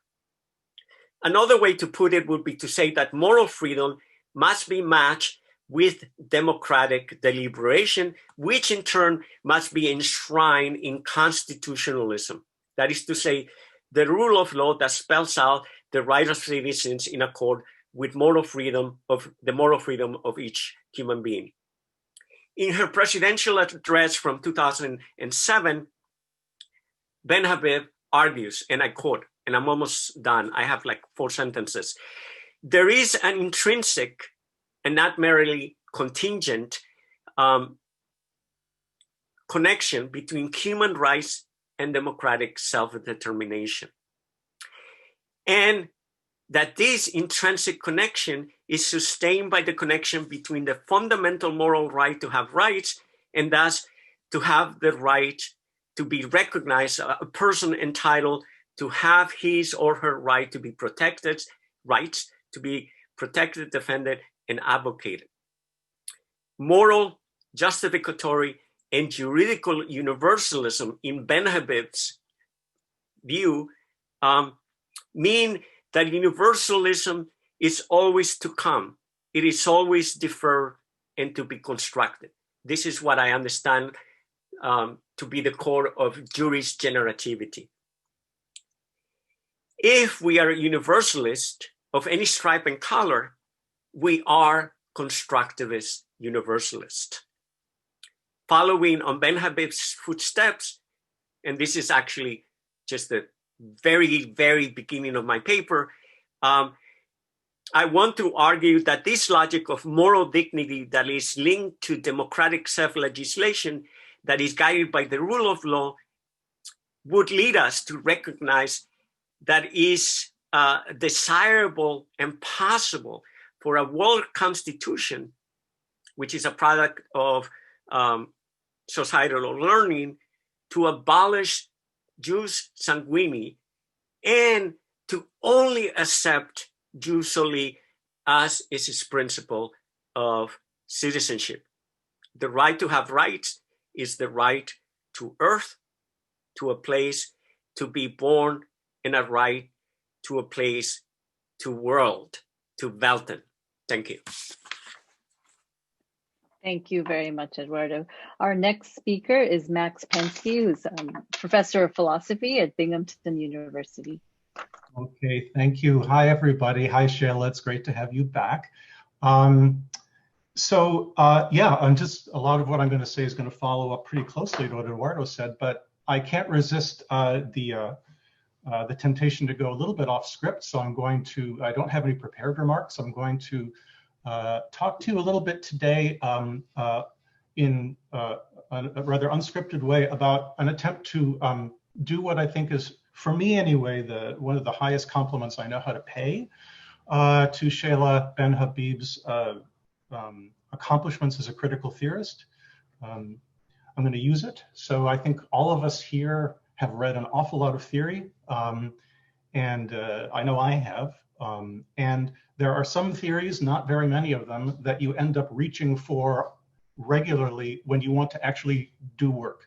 Another way to put it would be to say that moral freedom must be matched with democratic deliberation, which in turn must be enshrined in constitutionalism. That is to say, the rule of law that spells out the right of citizens in accord with the moral freedom of each human being. In her presidential address from 2007, Ben Habib argues, and I quote, and I'm almost done, I have like 4 sentences. There is an intrinsic and not merely contingent connection between human rights and democratic self-determination. And that this intrinsic connection is sustained by the connection between the fundamental moral right to have rights and thus to have the right to be recognized, a person entitled to have his or her right to be protected, rights to be protected, defended, and advocated. Moral, justificatory, and juridical universalism in Ben Habib's view mean that universalism is always to come. It is always deferred and to be constructed. This is what I understand to be the core of juris generativity. If we are a universalist of any stripe and color, we are constructivist universalist. Following on Ben Habib's footsteps, and this is actually just the very, very beginning of my paper, I want to argue that this logic of moral dignity that is linked to democratic self-legislation that is guided by the rule of law would lead us to recognize that is desirable and possible for a world constitution, which is a product of societal learning, to abolish jus sanguini and to only accept jus soli as is its principle of citizenship. the right to have rights is the right to earth, to a place to be born, and a right to a place, to world, to Welten. Thank you. Thank you very much, Eduardo. Our next speaker is Max Pensky, who's professor of philosophy at Binghamton University. Okay, thank you. Hi, everybody. Hi, Shayla. It's great to have you back. Yeah, I'm just, a lot of what I'm going to say is going to follow up pretty closely to what Eduardo said, but I can't resist the temptation to go a little bit off script. So I don't have any prepared remarks. I'm going to talk to you a little bit today in a rather unscripted way about an attempt to do what I think is, for me anyway, one of the highest compliments I know how to pay to Shayla Ben-Habib's accomplishments as a critical theorist. I'm going to use it. So I think all of us here have read an awful lot of theory, and I know I have. And there are some theories, not very many of them, that you end up reaching for regularly when you want to actually do work,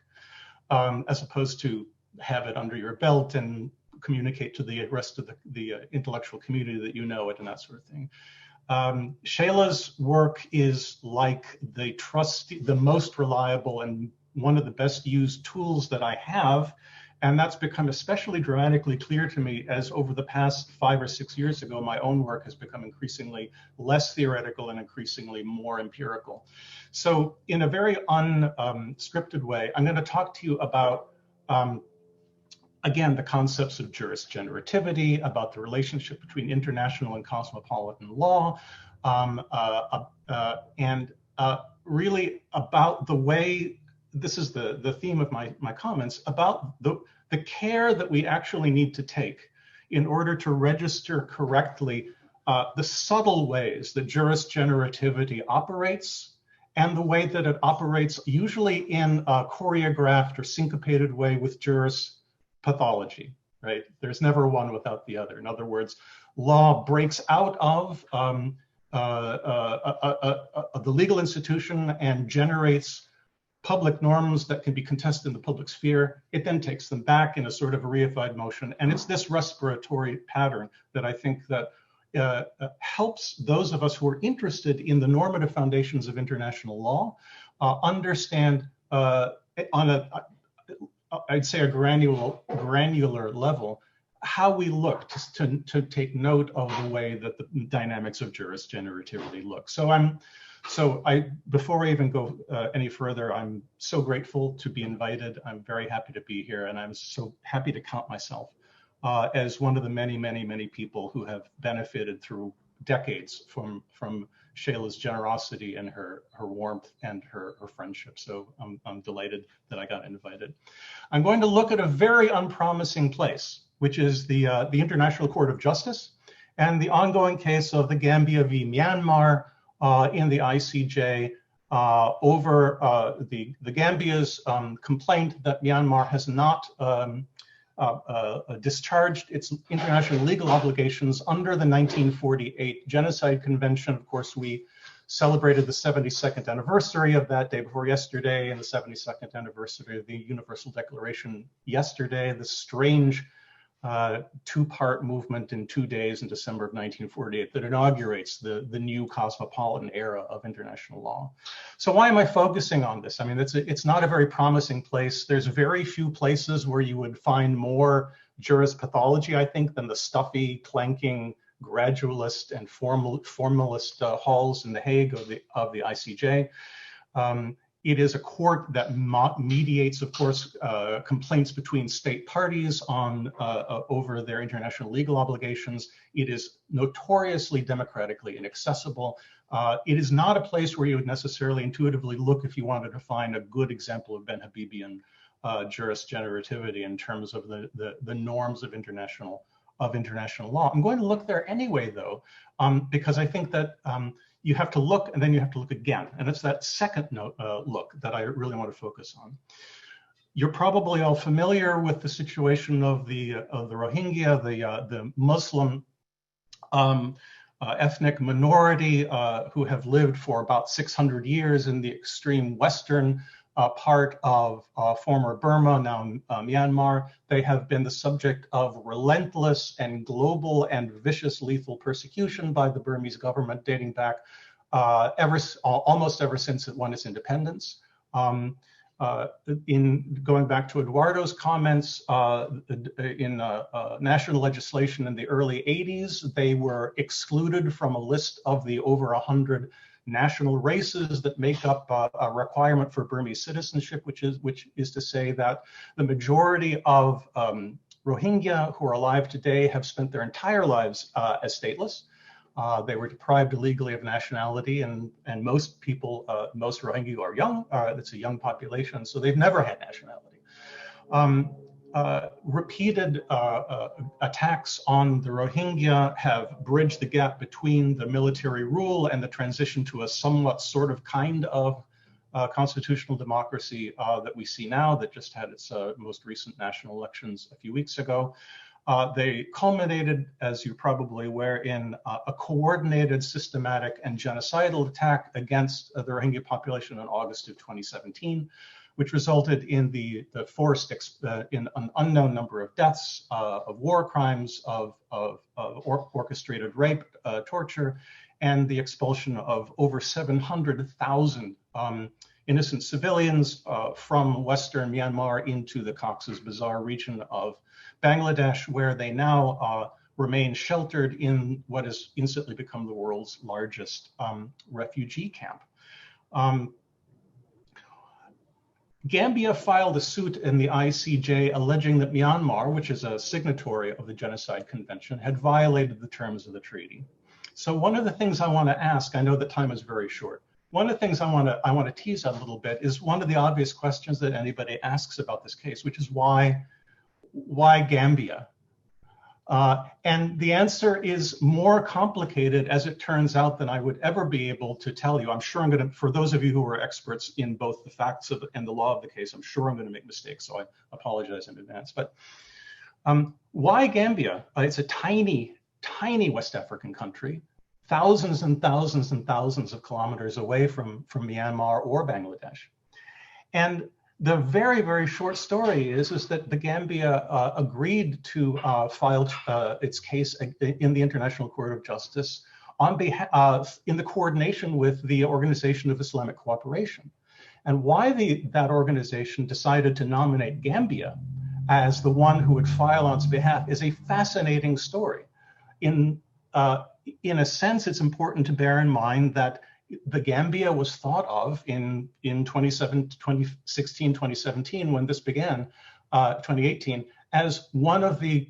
as opposed to have it under your belt and communicate to the rest of the intellectual community that you know it and that sort of thing. Shayla's work is like the most reliable and one of the best used tools that I have. And that's become especially dramatically clear to me as over the past 5 or 6 years ago, my own work has become increasingly less theoretical and increasingly more empirical. So in a very unscripted way, I'm going to talk to you about, again, the concepts of jurisgenerativity, about the relationship between international and cosmopolitan law, and really about the way, this is the theme of my comments, about the care that we actually need to take in order to register correctly the subtle ways that jurisgenerativity operates, and the way that it operates usually in a choreographed or syncopated way with pathology, right? There's never one without the other. In other words, law breaks out of the legal institution and generates public norms that can be contested in the public sphere. It then takes them back in a sort of a reified motion. And it's this respiratory pattern that I think that helps those of us who are interested in the normative foundations of international law understand I'd say a granular level, how we look to take note of the way that the dynamics of jurisgenerativity look. Before I even go any further, I'm so grateful to be invited. I'm very happy to be here, and I'm so happy to count myself as one of the many, many, many people who have benefited through decades from Shayla's generosity and her warmth and her friendship. So I'm delighted that I got invited. I'm going to look at a very unpromising place, which is the International Court of Justice and the ongoing case of the Gambia v. Myanmar in the ICJ over the Gambia's complaint that Myanmar has not discharged its international legal obligations under the 1948 Genocide Convention. Of course, we celebrated the 72nd anniversary of that day before yesterday, and the 72nd anniversary of the Universal Declaration yesterday, this strange two-part movement in 2 days in December of 1948 that inaugurates the new cosmopolitan era of international law. So why am I focusing on this? I mean, it's not a very promising place. There's very few places where you would find more pathology, I think, than the stuffy, clanking, gradualist and formalist halls in The Hague of the ICJ. It is a court that mediates, of course, complaints between state parties on over their international legal obligations. It is notoriously democratically inaccessible. It is not a place where you would necessarily intuitively look if you wanted to find a good example of Ben-Habibian jurisgenerativity in terms of the norms of international law. I'm going to look there anyway, though, because I think that you have to look and then you have to look again. And it's that second look that I really want to focus on. You're probably all familiar with the situation of the Rohingya, the Muslim ethnic minority who have lived for about 600 years in the extreme western part of former Burma, now Myanmar. They have been the subject of relentless and global and vicious lethal persecution by the Burmese government dating back almost ever since it won its independence. In going back to Eduardo's comments, in national legislation in the early 80s, they were excluded from a list of the over 100 national races that make up a requirement for Burmese citizenship, which is to say that the majority of Rohingya who are alive today have spent their entire lives as stateless. They were deprived illegally of nationality, and most people, most Rohingya are young. It's a young population, so they've never had nationality. Repeated attacks on the Rohingya have bridged the gap between the military rule and the transition to a somewhat sort of kind of constitutional democracy that we see now, that just had its most recent national elections a few weeks ago. They culminated, as you're probably aware, in a coordinated, systematic, and genocidal attack against the Rohingya population in August of 2017, which resulted in the forced, in an unknown number of deaths, of war crimes, of orchestrated rape, torture, and the expulsion of over 700,000 innocent civilians from Western Myanmar into the Cox's Bazar region of Bangladesh, where they now remain sheltered in what has instantly become the world's largest refugee camp. Gambia filed a suit in the ICJ alleging that Myanmar, which is a signatory of the Genocide Convention, had violated the terms of the treaty. So one of the things I want to ask, I know the time is very short, one of the things I want to tease out a little bit is one of the obvious questions that anybody asks about this case, which is why Gambia? And the answer is more complicated, as it turns out, than I would ever be able to tell you. I'm sure I'm going to, for those of you who are experts in both the facts and the law of the case, I'm sure I'm going to make mistakes, so I apologize in advance. But why Gambia? It's a tiny, tiny West African country, thousands and thousands and thousands of kilometers away from Myanmar or Bangladesh. And the very, very short story is that the Gambia agreed to file its case in the International Court of Justice on behalf, in the coordination with the Organization of Islamic Cooperation. And why that organization decided to nominate Gambia as the one who would file on its behalf is a fascinating story. In a sense, it's important to bear in mind that the Gambia was thought of in 2016, 2017, when this began, 2018, as one of the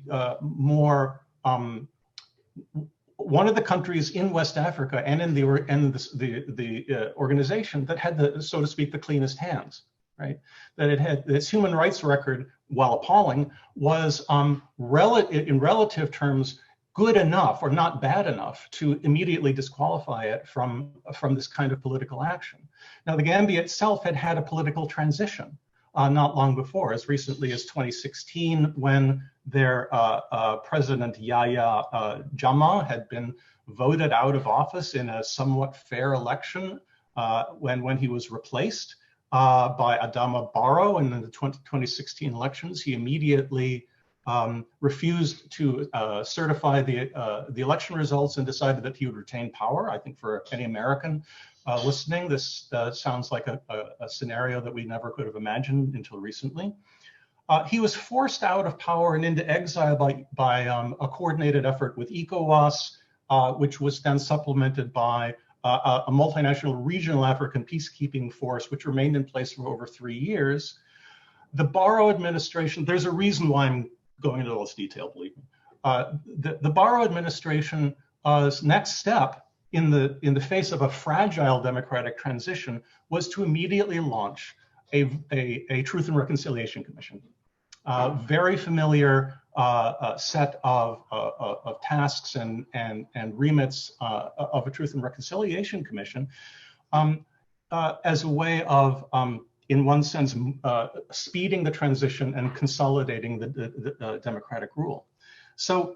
one of the countries in West Africa and in the organization that had the, so to speak, the cleanest hands, right? That it had its human rights record, while appalling, was in relative terms good enough or not bad enough to immediately disqualify it from this kind of political action. Now, the Gambia itself had had a political transition not long before, as recently as 2016, when their president Yahya Jammeh had been voted out of office in a somewhat fair election when he was replaced by Adama Barrow in the 2016 elections. He immediately refused to certify the election results and decided that he would retain power. I think for any American listening, this sounds like a scenario that we never could have imagined until recently. He was forced out of power and into exile by a coordinated effort with ECOWAS, which was then supplemented by a multinational regional African peacekeeping force, which remained in place for over 3 years. The Barrow administration, there's a reason why I'm going into all this detail, believe me. The Barrow administration's next step in the face of a fragile democratic transition was to immediately launch a Truth and Reconciliation Commission. Very familiar set of tasks and remits of a Truth and Reconciliation Commission as a way of in one sense, speeding the transition and consolidating the democratic rule. So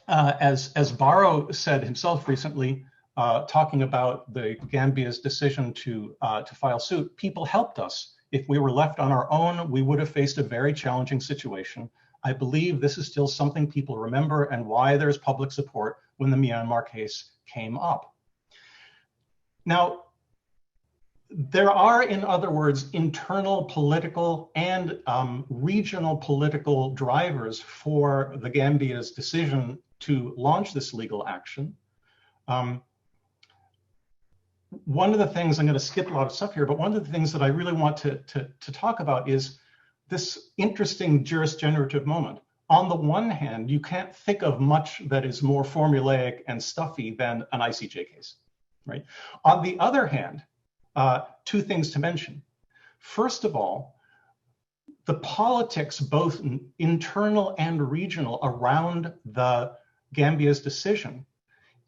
As Barrow said himself recently, talking about the Gambia's decision to file suit, people helped us. If we were left on our own, we would have faced a very challenging situation. I believe this is still something people remember and why there's public support when the Myanmar case came up. Now, there are, in other words, internal political and regional political drivers for the Gambia's decision to launch this legal action. One of the things, I'm going to skip a lot of stuff here, but one of the things that I really want to talk about is this interesting jurisgenerative moment. On the one hand, you can't think of much that is more formulaic and stuffy than an ICJ case, right? On the other hand, two things to mention. First of all, the politics, both internal and regional, around the Gambia's decision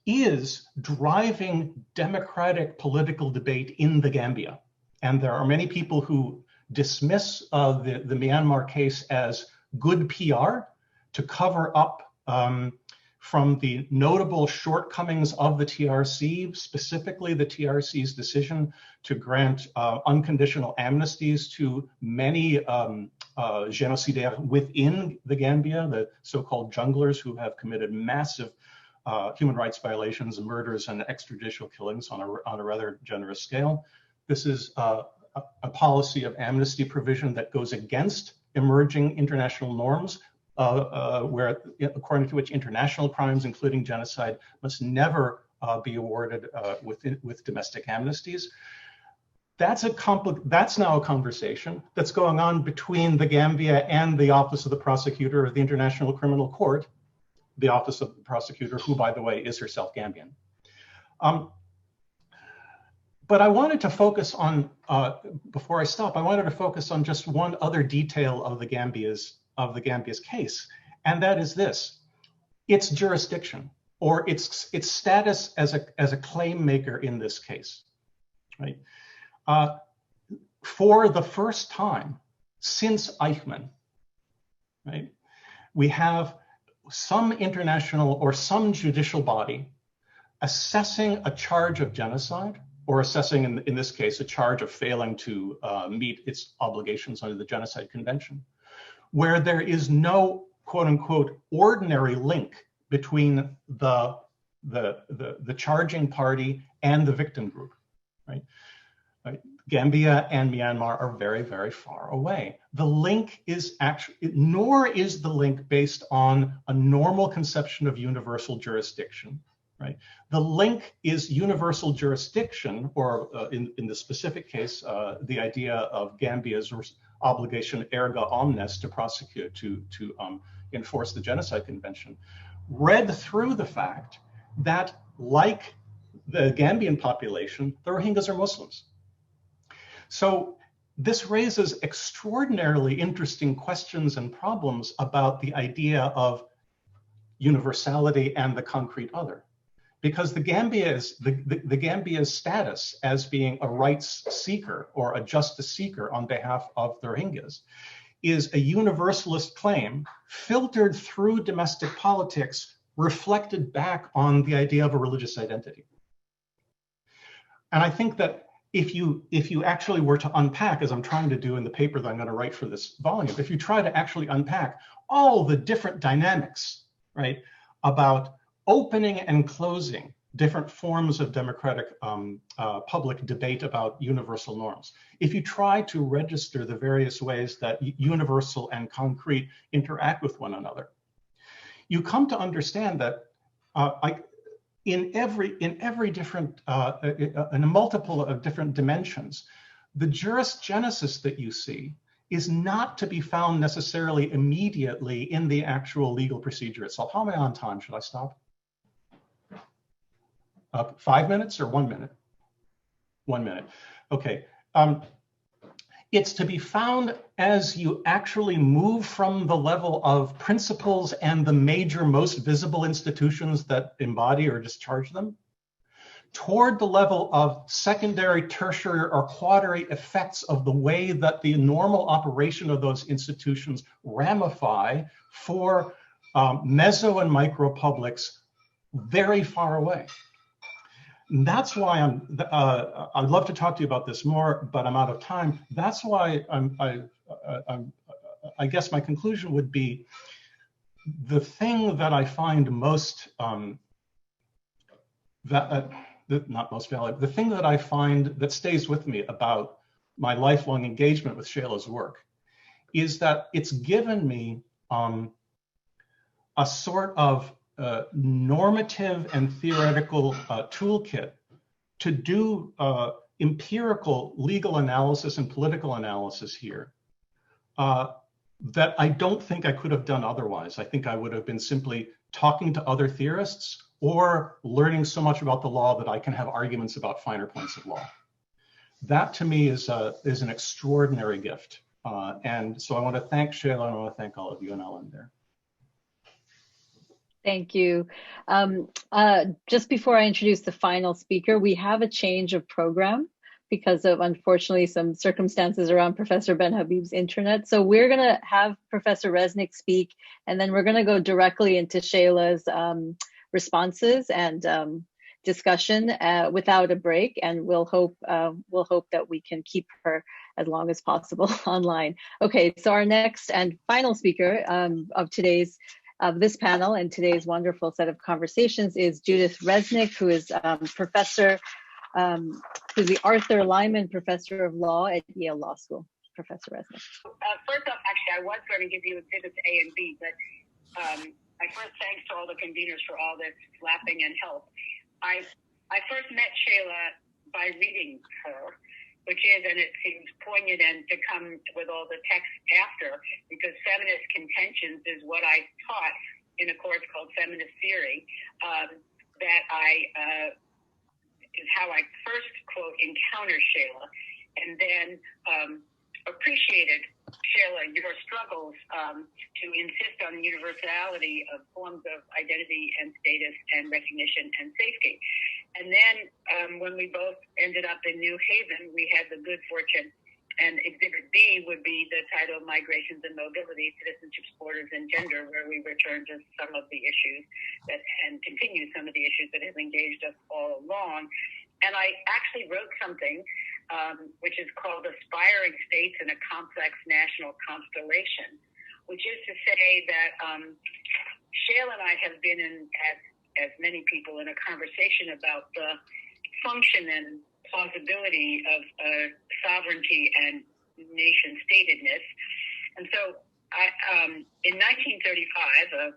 is driving democratic political debate in the Gambia. And there are many people who dismiss the Myanmar case as good PR to cover up from the notable shortcomings of the TRC, specifically the TRC's decision to grant unconditional amnesties to many genocidaires within the Gambia, the so-called junglers who have committed massive human rights violations and murders and extrajudicial killings on a rather generous scale. This is a policy of amnesty provision that goes against emerging international norms, where, according to which international crimes, including genocide, must never be awarded with domestic amnesties. That's now a conversation that's going on between the Gambia and the Office of the Prosecutor of the International Criminal Court, the Office of the Prosecutor, who, by the way, is herself Gambian. But I wanted to focus on, before I stop, I wanted to focus on just one other detail of the Gambia's case, and that is this: its jurisdiction, or its status as a claim maker in this case, right? For the first time since Eichmann, right, we have some international or some judicial body assessing a charge of genocide, or assessing, in this case, a charge of failing to meet its obligations under the Genocide Convention, where there is no quote unquote ordinary link between the charging party and the victim group, right? Gambia and Myanmar are very, very far away. The link is actually, nor is the link based on a normal conception of universal jurisdiction, right? The link is universal jurisdiction, or in the specific case, the idea of Gambia's obligation erga omnes to prosecute, to enforce the Genocide Convention, read through the fact that, like the Gambian population, the Rohingyas are Muslims. So this raises extraordinarily interesting questions and problems about the idea of universality and the concrete other, because the Gambia's status as being a rights seeker or a justice seeker on behalf of the Rohingyas is a universalist claim filtered through domestic politics, reflected back on the idea of a religious identity. And I think that if you actually were to unpack, as I'm trying to do in the paper that I'm going to write for this volume, if you try to actually unpack all the different dynamics, right, about opening and closing different forms of democratic public debate about universal norms, if you try to register the various ways that universal and concrete interact with one another, you come to understand that in every different, in a multiple of different dimensions, the jurisgenesis that you see is not to be found necessarily immediately in the actual legal procedure itself. How am I on time? Should I stop? 5 minutes or 1 minute? 1 minute. Okay. It's to be found as you actually move from the level of principles and the major, most visible institutions that embody or discharge them, toward the level of secondary, tertiary, or quaternary effects of the way that the normal operation of those institutions ramify for meso and micro publics very far away. And that's why I'd love to talk to you about this more, but I'm out of time. That's why I guess my conclusion would be the thing that I find most, not most valuable, the thing that I find that stays with me about my lifelong engagement with Shayla's work is that it's given me a sort of normative and theoretical toolkit to do empirical legal analysis and political analysis here that I don't think I could have done otherwise. I think I would have been simply talking to other theorists or learning so much about the law that I can have arguments about finer points of law. That to me is an extraordinary gift. And so I want to thank Shayla, and I want to thank all of you, and I'll end there. Thank you. Just before I introduce the final speaker, we have a change of program because of, unfortunately, some circumstances around Professor Ben-Habib's internet. So we're going to have Professor Resnick speak, and then we're going to go directly into Shayla's responses and discussion without a break. And we'll hope that we can keep her as long as possible online. Okay, so our next and final speaker of this panel and today's wonderful set of conversations is Judith Resnick, who is who's the Arthur Lyman Professor of Law at Yale Law School. Professor Resnick. First off, actually, I was going to give you exhibits A and B, but my first thanks to all the conveners for all this slapping and help. I first met Shayla by reading her, which is, and it seems poignant and to come with all the text after, because feminist contentions is what I taught in a course called Feminist Theory, that is how I first, quote, encountered Shayla, and then appreciated, Shayla, your struggles to insist on the universality of forms of identity and status and recognition and safety. And then when we both ended up in New Haven, we had the good fortune, and exhibit B would be the title Migrations and Mobility, Citizenship, Borders, and Gender, where we returned to some of the issues and continue some of the issues that have engaged us all along. And I actually wrote something which is called Aspiring States in a Complex National Constellation, which is to say that Shayla and I have been in, as many people, in a conversation about the function and plausibility of sovereignty and nation-statedness. And so in 1935,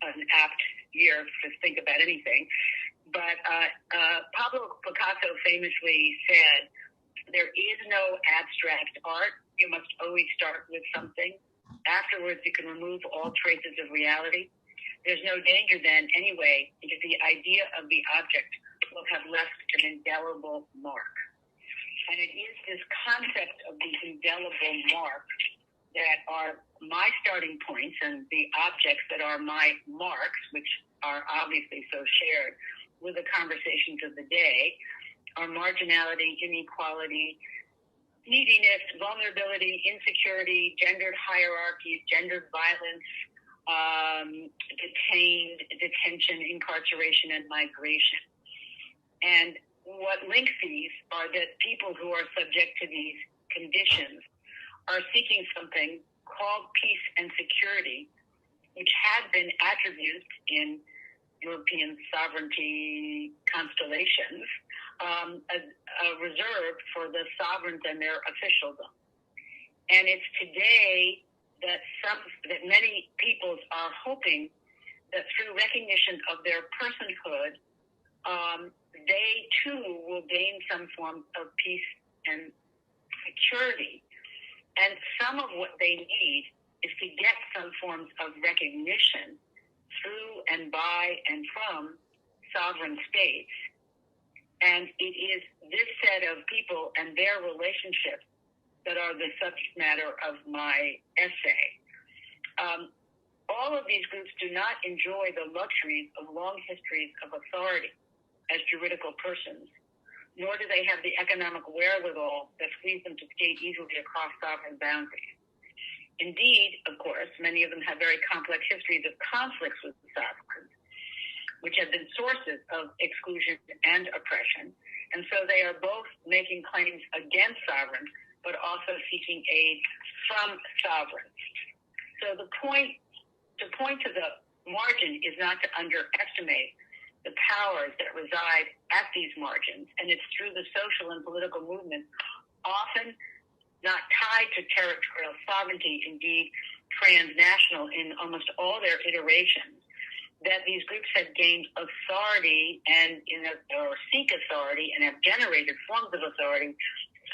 an apt year to think about anything, but Pablo Picasso famously said, "There is no abstract art. You must always start with something. Afterwards, you can remove all traces of reality. There's no danger then, anyway, because the idea of the object will have left an indelible mark." And it is this concept of the indelible mark that are my starting points, and the objects that are my marks, which are obviously so shared with the conversations of the day, are marginality, inequality, neediness, vulnerability, insecurity, gendered hierarchies, gendered violence, detention, incarceration, and migration. And what links these are that people who are subject to these conditions are seeking something called peace and security, which had been attributes in European sovereignty constellations, reserved for the sovereigns and their officialdom. And it's today that many peoples are hoping that through recognition of their personhood, they too will gain some form of peace and security. And some of what they need is to get some forms of recognition through and by and from sovereign states. And it is this set of people and their relationships that are the subject matter of my essay. All of these groups do not enjoy the luxuries of long histories of authority as juridical persons, nor do they have the economic wherewithal that frees them to skate easily across sovereign boundaries. indeed, of course, many of them have very complex histories of conflicts with the sovereigns, which have been sources of exclusion and oppression. And so they are both making claims against sovereigns, but also seeking aid from sovereigns. So to point to the margin is not to underestimate the powers that reside at these margins. And it's through the social and political movements, often not tied to territorial sovereignty, indeed transnational in almost all their iterations, that these groups have gained authority or seek authority and have generated forms of authority,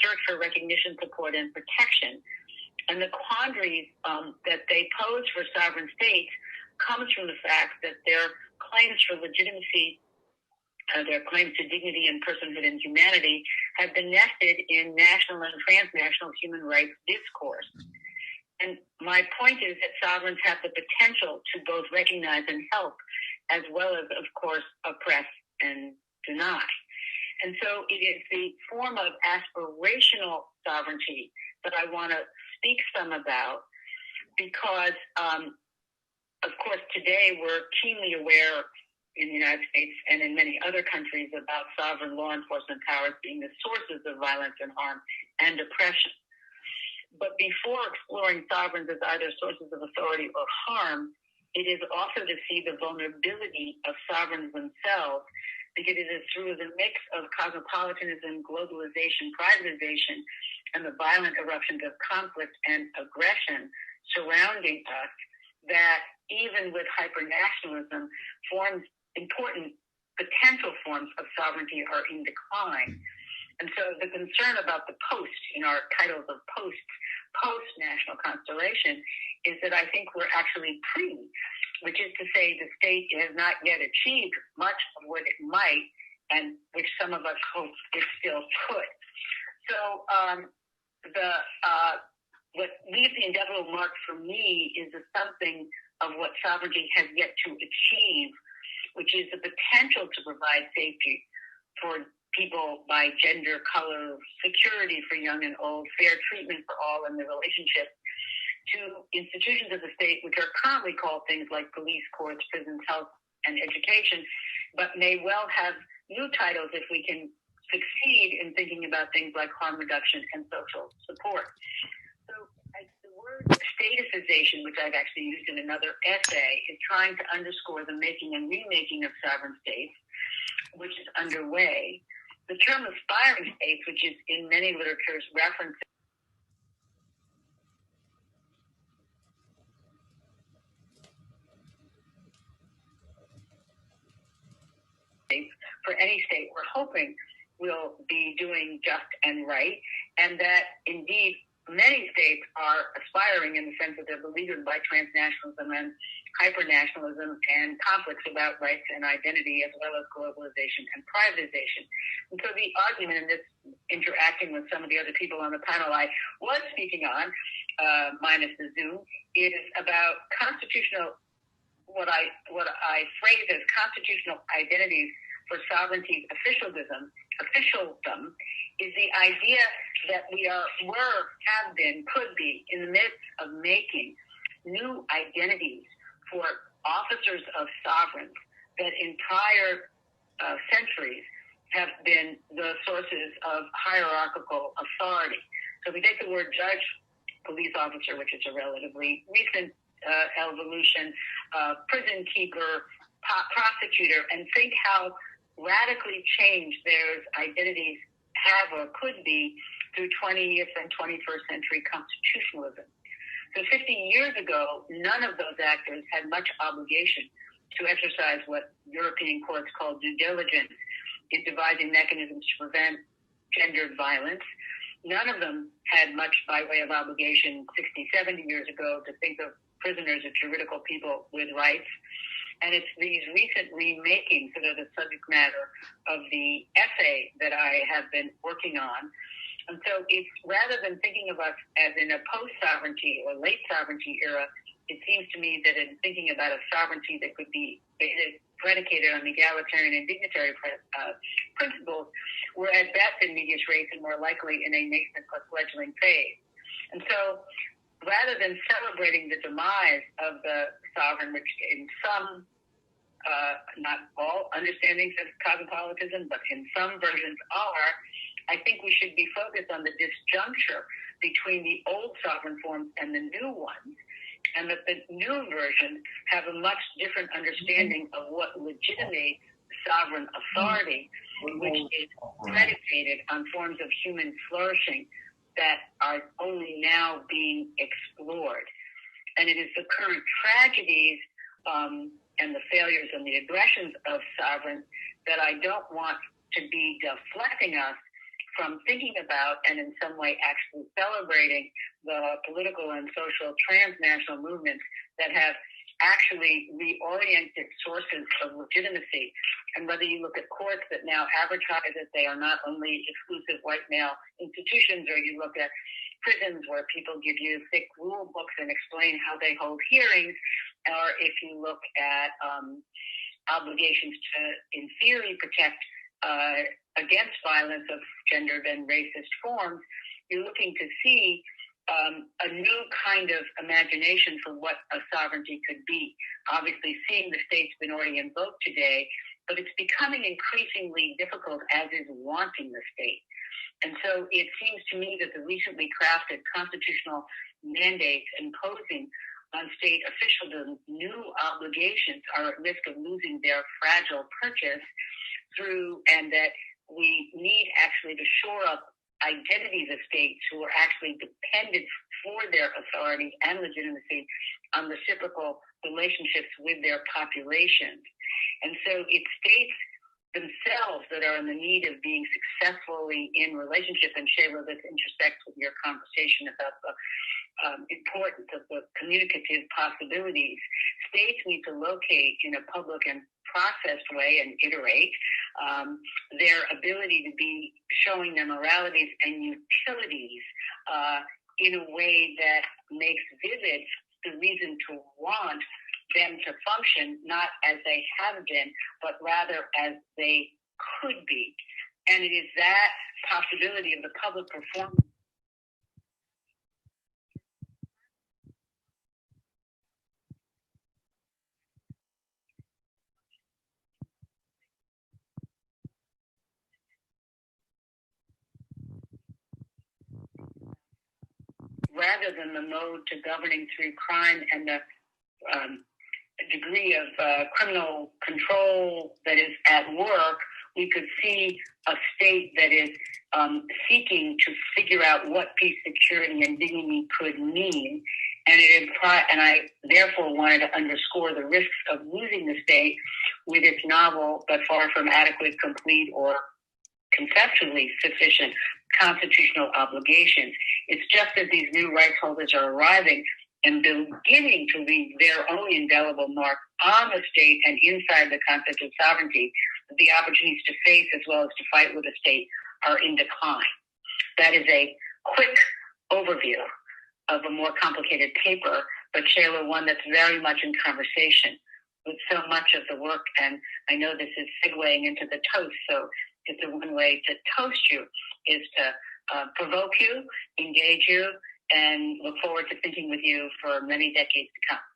search for recognition, support, and protection. And the quandaries that they pose for sovereign states comes from the fact that their claims for legitimacy, their claims to dignity and personhood and humanity have been nested in national and transnational human rights discourse. And my point is that sovereigns have the potential to both recognize and help, as well as, of course, oppress and deny. And so it is the form of aspirational sovereignty that I want to speak some about, because, of course, today we're keenly aware in the United States and in many other countries about sovereign law enforcement powers being the sources of violence and harm and oppression. But before exploring sovereigns as either sources of authority or harm, it is also to see the vulnerability of sovereigns themselves, because it is through the mix of cosmopolitanism, globalization, privatization, and the violent eruptions of conflict and aggression surrounding us that, even with hypernationalism, important potential forms of sovereignty are in decline. And so the concern about the post, in our titles of post-national constellation, is that I think we're actually pre, which is to say the state has not yet achieved much of what it might, and which some of us hope it still could. So what leaves the indelible mark for me is something of what sovereignty has yet to achieve, which is the potential to provide safety for people by gender, color, security for young and old, fair treatment for all in the relationship to institutions of the state, which are currently called things like police, courts, prisons, health, and education, but may well have new titles if we can succeed in thinking about things like harm reduction and social support. So the word staticization, which I've actually used in another essay, is trying to underscore the making and remaking of sovereign states, which is underway. The term aspiring states, which is in many literatures referenced for any state we're hoping will be doing just and right, and that indeed many states are aspiring in the sense that they're beleaguered by transnationalism and hypernationalism and conflicts about rights and identity, as well as globalization and privatization. And so the argument in this, interacting with some of the other people on the panel I was speaking on, minus the Zoom, is about constitutional, what I phrase as constitutional identities for sovereignty's officialdom, is the idea that we were, have been, could be in the midst of making new identities for officers of sovereigns that in prior centuries have been the sources of hierarchical authority. So we take the word judge, police officer, which is a relatively recent evolution, prison keeper, prosecutor, and think how radically changed their identities have or could be through 20th and 21st century constitutionalism. So 50 years ago, none of those actors had much obligation to exercise what European courts call due diligence in devising mechanisms to prevent gendered violence. None of them had much by way of obligation 60, 70 years ago to think of prisoners as juridical people with rights. And it's these recent remakings that are the subject matter of the essay that I have been working on. And so it's, rather than thinking of us as in a post-sovereignty or late sovereignty era, it seems to me that in thinking about a sovereignty that could be predicated on egalitarian and dignitary principles, we're at best in medias res and more likely in a nascent plus fledgling phase. And so rather than celebrating the demise of the sovereign, which in some, not all understandings of cosmopolitanism, but in some versions are, I think we should be focused on the disjuncture between the old sovereign forms and the new ones, and that the new versions have a much different understanding of what legitimates sovereign authority, which is predicated on forms of human flourishing that are only now being explored. And it is the current tragedies and the failures and the aggressions of sovereigns that I don't want to be deflecting us from thinking about and in some way actually celebrating the political and social transnational movements that have actually reoriented sources of legitimacy. And whether you look at courts that now advertise that they are not only exclusive white male institutions, or you look at prisons where people give you thick rule books and explain how they hold hearings, or if you look at obligations to, in theory, protect against violence of gendered and racist forms, you're looking to see a new kind of imagination for what a sovereignty could be. Obviously, seeing the state's been already invoked today, but it's becoming increasingly difficult, as is wanting the state. And so it seems to me that the recently crafted constitutional mandates imposing on state officialdom new obligations are at risk of losing their fragile purchase through, and that we need actually to shore up identities of states who are actually dependent for their authority and legitimacy on reciprocal relationships with their populations. And so it's states themselves that are in the need of being successfully in relationship. And Shayla, this intersects with your conversation about the importance of the communicative possibilities. States need to locate in a public and processed way and iterate their ability to be showing their moralities and utilities in a way that makes vivid the reason to want them to function not as they have been, but rather as they could be. And it is that possibility of the public performance rather than the mode to governing through crime and the degree of criminal control that is at work. We could see a state that is seeking to figure out what peace, security, and dignity could mean. And I therefore wanted to underscore the risks of losing the state with its novel but far from adequate, complete, or conceptually sufficient constitutional obligations. It's just that these new rights holders are arriving and beginning to leave their own indelible mark on the state and inside the concept of sovereignty, that the opportunities to face as well as to fight with the state are in decline. That is a quick overview of a more complicated paper, but Shayla, one that's very much in conversation with so much of the work. And I know this is segueing into the toast, so it's a one way to toast you is to provoke you, engage you, and look forward to thinking with you for many decades to come.